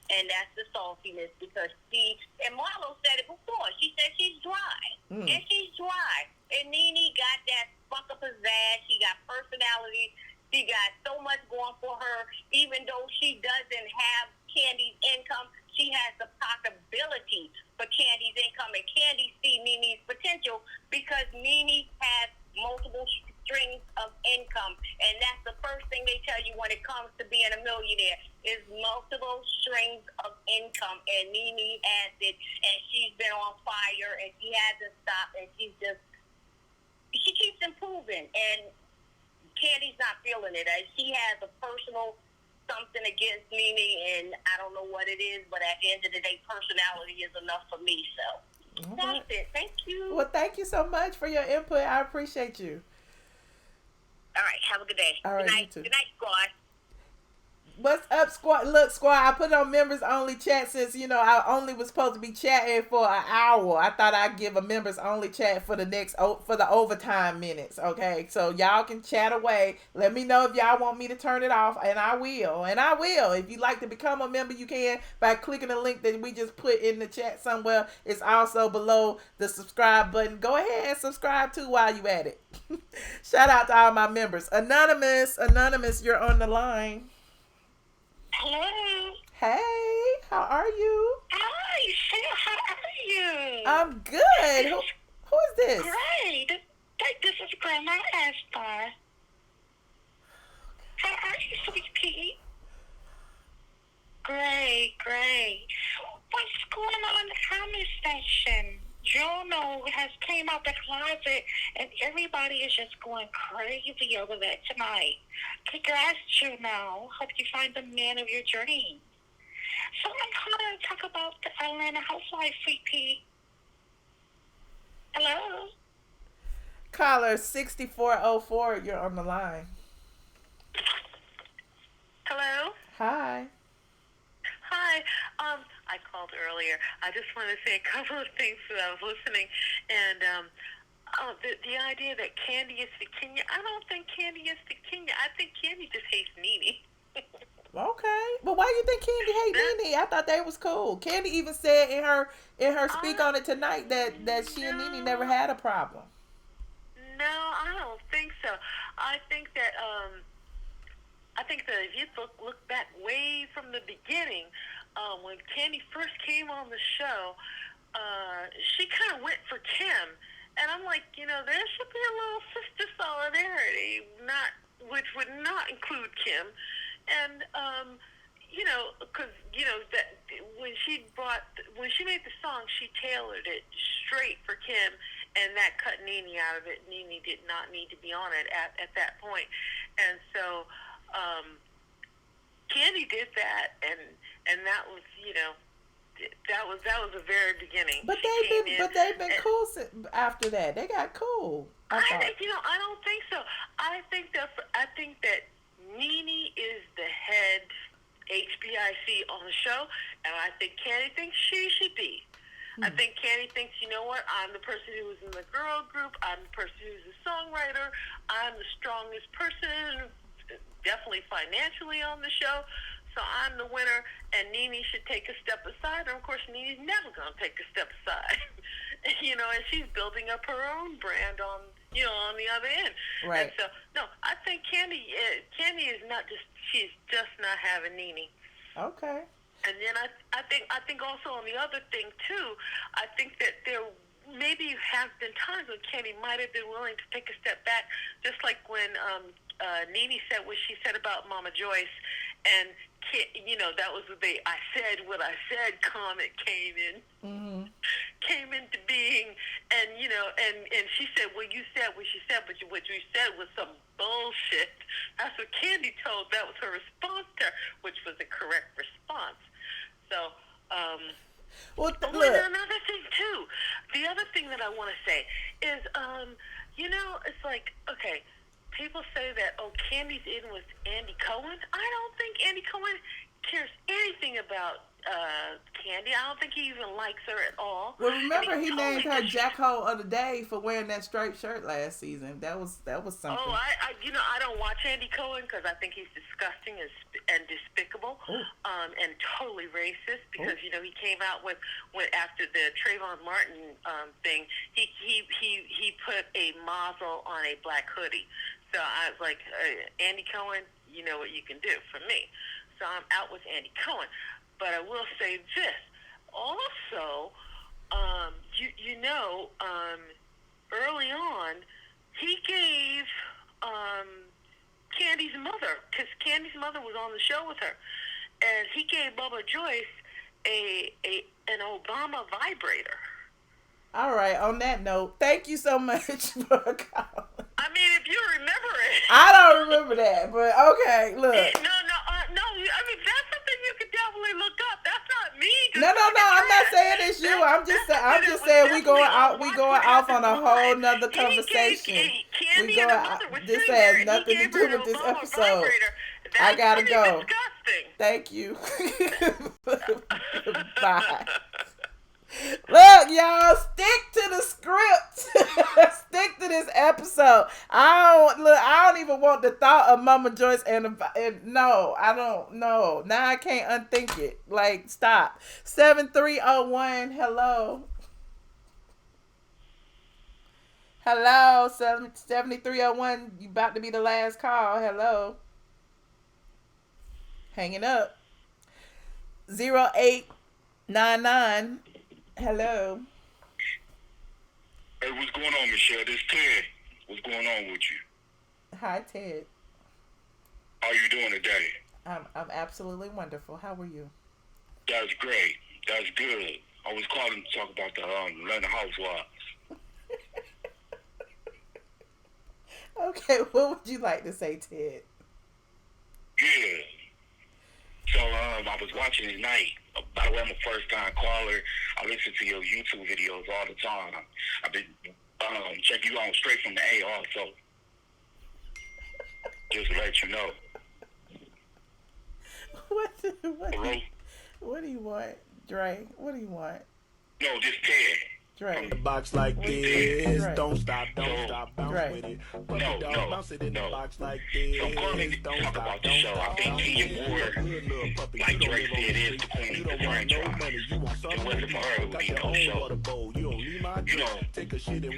that's the saltiness because and Marlo said it before, she said she's dry. And she's dry. And Nene got that fuck up pizzazz, she got personality. She got so much going for her. Even though she doesn't have Candy's income, she has the possibility for Candy's income. And Candy sees Nene's potential because Nene has multiple strings of income. And that's the first thing they tell you when it comes to being a millionaire is multiple strings of income. And Nene has it. And she's been on fire. And she hasn't stopped. And she keeps improving. And Candy's not feeling it. She has a personal something against Nene, and I don't know what it is, but at the end of the day, personality is enough for me. So that's it. Thank you. Well, thank you so much for your input. I appreciate you. All right. Have a good day. All right, good night. you too. Good night, squad. What's up, squad? Look, squad, I put it on members only chat since, you know, I only was supposed to be chatting for an hour. I thought I'd give a members only chat for the overtime minutes. Okay, so y'all can chat away. Let me know if y'all want me to turn it off, and I will. If you'd like to become a member, you can by clicking the link that we just put in the chat somewhere. It's also below the subscribe button. Go ahead and subscribe too while you at it. Shout out to all my members. Anonymous, you're on the line. Hello. Hey, how are you? Hi, Sarah. How are you? I'm good. Who is this? Great. This is Grandma Esther. How are you, sweet pea? Great. What's going on in the comment section? Jono has came out the closet, and everybody is just going crazy over that tonight. Congrats, Juno. Hope you find the man of your dreams. So I'm calling to talk about the Atlanta Housewife, Sweet Pea. Hello? Caller 6404, you're on the line. Hello? Hi. Hi. I called earlier. I just wanted to say a couple of things that I was listening. And the idea that Candy is the king, I don't think Candy is the king. I think Candy just hates Nene. Okay. But why do you think Candy hate Nene? I thought they was cool. Candy even said in her speak on it tonight that she and Nene never had a problem. No, I don't think so. I think that if you look back way from the beginning, when Candy first came on the show, she kind of went for Kim. And I'm like, there should be a little sister solidarity, which would not include Kim. And, because, that when she made the song, she tailored it straight for Kim, and that cut Nene out of it. Nene did not need to be on it at that point. And so, Candy did that, and that was, that was the very beginning. But they've been cool after that. They got cool. I don't think so. I think that Nene is the head HBIC on the show, and I think Candy thinks she should be. I think Candy thinks, you know what, I'm the person who was in the girl group, I'm the person who's a songwriter, I'm the strongest person, definitely financially on the show, so I'm the winner, and Nene should take a step aside, and of course Nene's never going to take a step aside. And she's building up her own brand on on the other end. Right. And so, no, I think Candy is not just, she's just not having Nene. Okay. And then I think also on the other thing too, I think that there maybe have been times when Candy might have been willing to take a step back, just like when Nene said what she said about Mama Joyce, and that was the "I said what I said" comment came into being, and and she said, well, you said what you said, but what you said was some bullshit. That's what Candy told. That was her response to her, which was the correct response. So, another thing too. The other thing that I want to say is, it's like, okay, people say that, Candy's in with Andy Cohen. I don't think Andy Cohen cares anything about Candy. I don't think he even likes her at all. Well, remember he named her Jackhole of the Day for wearing that striped shirt last season. That was something. Oh, I don't watch Andy Cohen because I think he's disgusting and despicable, and totally racist. Because he came out with after the Trayvon Martin thing, he put a muzzle on a black hoodie. So I was like, Andy Cohen, you know what you can do for me. So I'm out with Andy Cohen. But I will say this. Also, early on, he gave Candy's mother, because Candy's mother was on the show with her, and he gave Bubba Joyce an Obama vibrator. All right, on that note, thank you so much for calling. I mean, if you remember it. I don't remember that, but okay, look. No. I mean, that's something you could definitely look up. That's not me. No. I'm not saying it's you. I'm just saying we going off on a whole nother conversation. We going out. This has nothing to do with this episode. I gotta go. Disgusting. Thank you. Bye. Look, y'all, stick to the script. Stick to this episode. I don't even want the thought of Mama Joyce and no, I don't know. Now I can't unthink it. Like, stop. 7301, hello. Hello, 7301, you about to be the last call. Hello. Hanging up. 0899. Hello. Hey, what's going on, Michelle? This Ted. What's going on with you? Hi, Ted. How are you doing today? I'm absolutely wonderful. How are you? That's great. That's good. I was calling to talk about the Atlanta Housewives. Okay, what would you like to say, Ted? Yeah. So, I was watching at night. By the way, I'm a first-time caller. I listen to your YouTube videos all the time. I've been checking you out straight from the A also. Just to let you know. What do you want, Dre? What do you want? No, just Ted. Dre. Box like this, Dre. don't stop, bounce Dre. with it. No. Bounce it in the box like this. So I'm calling to talk about the show. I think Tia Moore, like Drake said, is the queen of the franchise. If it wasn't for her, it would be no show.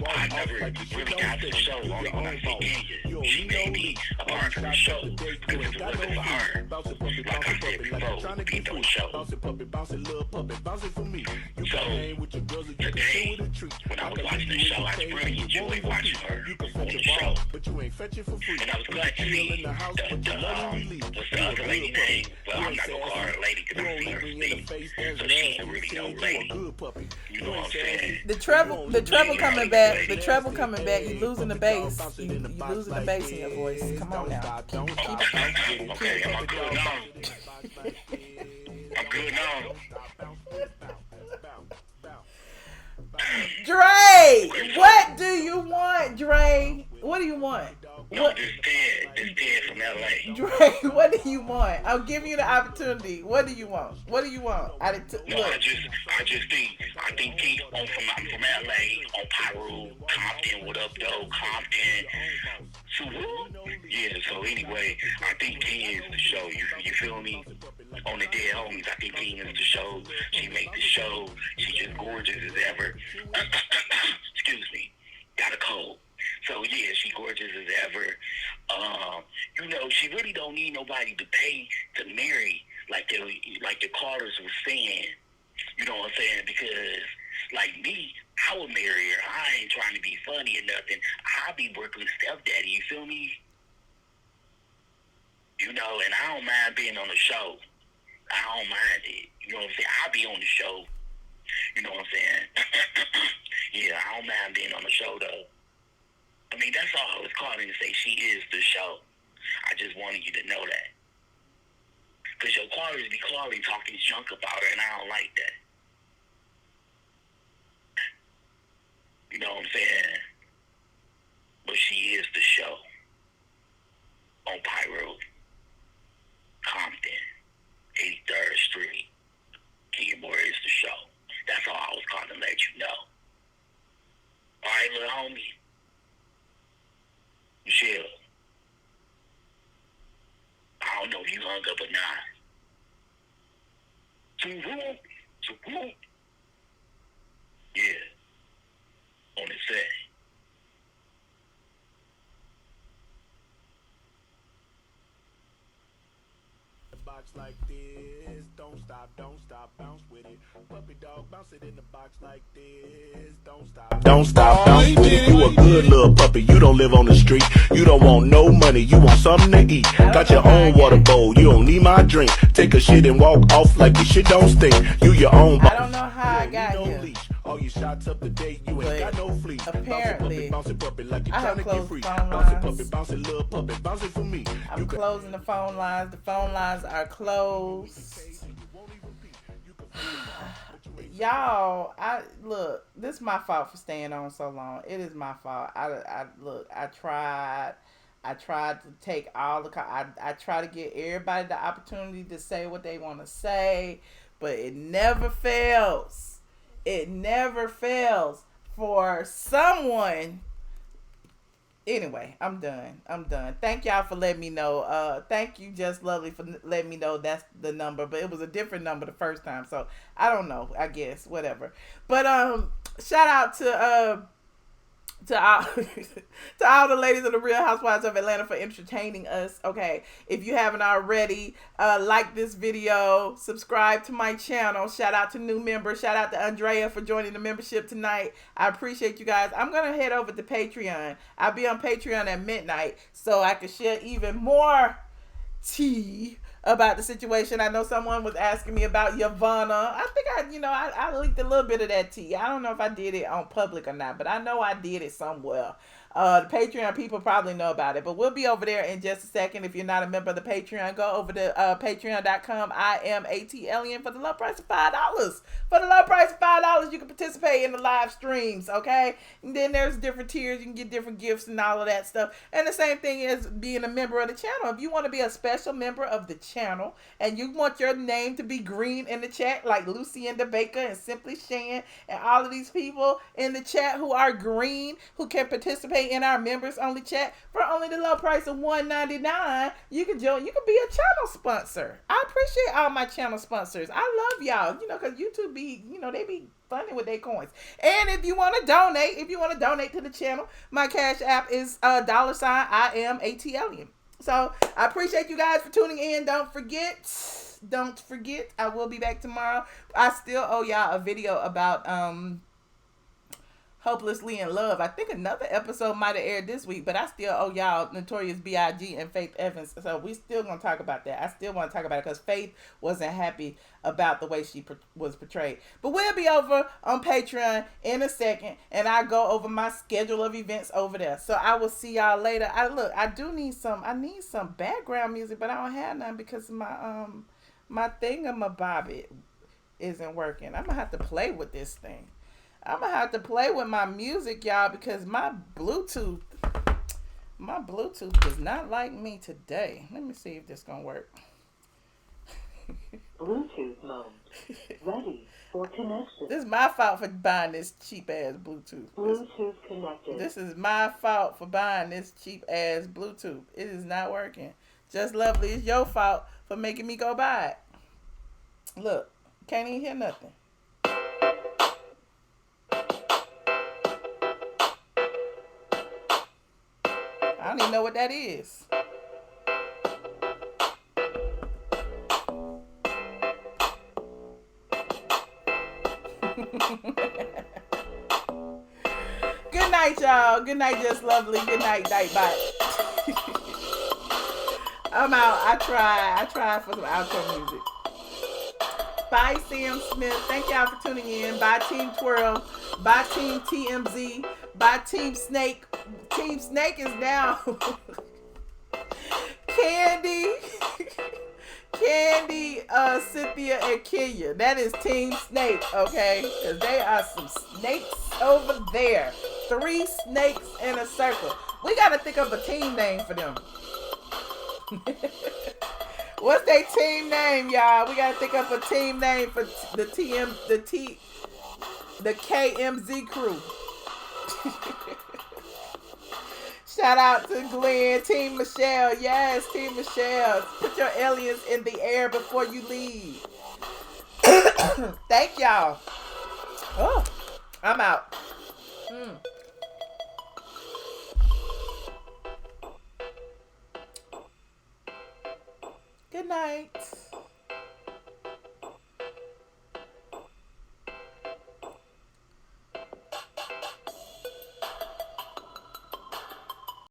I never really got to the show, only when I see Kenya. She made me a part of the show. Because if it wasn't for her, like I said before, it would be no show. So, today, when I was watching the show, I really enjoyed watching her on the show. And I was glad to see what's the other lady name? Well, I'm not going to call her a lady because I see her Steve. So she ain't really no lady. You know what I'm saying? The treble coming back. The treble coming back. You losing the bass. You losing the bass in your voice. Come on now. Okay, am I good now? I'm good now. Dre, what do you want, Dre? What do you want? No, this Ted from LA. Dre, what do you want? I'll give you the opportunity. What do you want? What do you want? I think Pete, I'm from LA, on Pyro, Compton, what up, though, Compton, yeah, so anyway, I think Kenya is the show, you feel me? On the Dead Homies, I think Kenya is the show. She make the show. She's just gorgeous as ever. Excuse me, got a cold. So yeah, she really don't need nobody to pay to marry, like the callers were saying. You know what I'm saying? Because, like me, I would marry her. I ain't trying to be funny or nothing. I'll be Brooklyn's stepdaddy, you feel me? You know, and I don't mind being on the show. I don't mind it. You know what I'm saying? I'll be on the show. You know what I'm saying? Yeah, I don't mind being on the show, though. I mean, that's all I was calling to say. She is the show. I just wanted you to know that. Because your callers be calling talking junk about her, and I don't like that. You know what I'm saying? But she is the show. On Pyro, Compton, 83rd Street. Keyboard is the show. That's all I was calling to let you know. All right, little homie. Michelle. I don't know if you hung up or not. Yeah. On the set. Box like this, don't stop, bounce with it. Puppy dog, bounce it in the box like this, don't stop, bounce with it. You a good little puppy, you don't live on the street. You don't want no money, you want something to eat. Got your own water bowl, you don't need my drink. Take a shit and walk off like your shit don't stink. You your own boss. I don't know how I got here. All your shots up to date, you ain't got no fleas. Apparently, bounce it, puppy, like I have closed the phone bounce it, lines. puppy, bounce it, little puppy, bounce it for me. I'm closing the phone lines. The phone lines are closed. Y'all, look, this is my fault for staying on so long. It is my fault. I tried to take all the, I try to give everybody the opportunity to say what they want to say, but it never fails. It never fails for someone. Anyway, I'm done. Thank y'all for letting me know. Thank you, Just Lovely, for letting me know that's the number. But it was a different number the first time, so I don't know. I guess whatever. But shout out to all, to all the ladies of the Real Housewives of Atlanta for entertaining us. Okay, if you haven't already, like this video, subscribe to my channel. Shout out to new members. Shout out to Andrea for joining the membership tonight. I appreciate you guys. I'm gonna head over to Patreon. I'll be on Patreon at midnight so I can share even more tea about the situation. I know someone was asking me about Yavana. I think I leaked a little bit of that tea. I don't know if I did it on public or not, but I know I did it somewhere. The Patreon people probably know about it, but we'll be over there in just a second. If you're not a member of the Patreon, go over to patreon.com. I am ATLian for the low price of $5. For the low price of $5, you can participate in the live streams, okay? And then there's different tiers. You can get different gifts and all of that stuff. And the same thing is being a member of the channel. If you want to be a special member of the channel and you want your name to be green in the chat, like Lucinda Baker and Simply Shan and all of these people in the chat who are green, who can participate in our members only chat for only the low price of $1.99, you can join. You can be a channel sponsor. I appreciate all my channel sponsors. I love y'all, because YouTube be, they be funny with their coins. And if you want to donate to the channel, my cash app is $, I am ATLian. So I appreciate you guys for tuning in. Don't forget, I will be back tomorrow. I still owe y'all a video about Hopelessly in Love. I think another episode might have aired this week, but I still owe y'all Notorious B.I.G. and Faith Evans. So we still gonna talk about that. I still want to talk about it because Faith wasn't happy about the way she was portrayed. But we'll be over on Patreon in a second, and I go over my schedule of events over there. So I will see y'all later. I need some background music, but I don't have none because my thingamabob isn't working. I'm gonna have to play with this thing. I'm going to have to play with my music, y'all, because my Bluetooth does not like me today. Let me see if this going to work. Bluetooth mode. Ready for connection. This is my fault for buying this cheap-ass Bluetooth. Bluetooth connected. This is my fault for buying this cheap-ass Bluetooth. It is not working. Just Lovely, it's your fault for making me go buy it. Look, can't even hear nothing. I don't even know what that is. Good night, y'all. Good night, Just Lovely. Good night, Nightbot. I'm out. I tried for some outro music. Bye, Sam Smith. Thank y'all for tuning in. Bye, Team Twirl. Bye, Team TMZ. Bye, Team Snake. Team Snake is down. Candy, Cynthia, and Kenya. That is Team Snake, okay? Because they are some snakes over there. 3 snakes in a circle. We got to think of a team name for them. What's their team name, y'all? We got to think of a team name for the KMZ crew. Shout out to Glenn, Team Michelle. Yes, Team Michelle. Put your aliens in the air before you leave. Thank y'all. Oh, I'm out. Good night.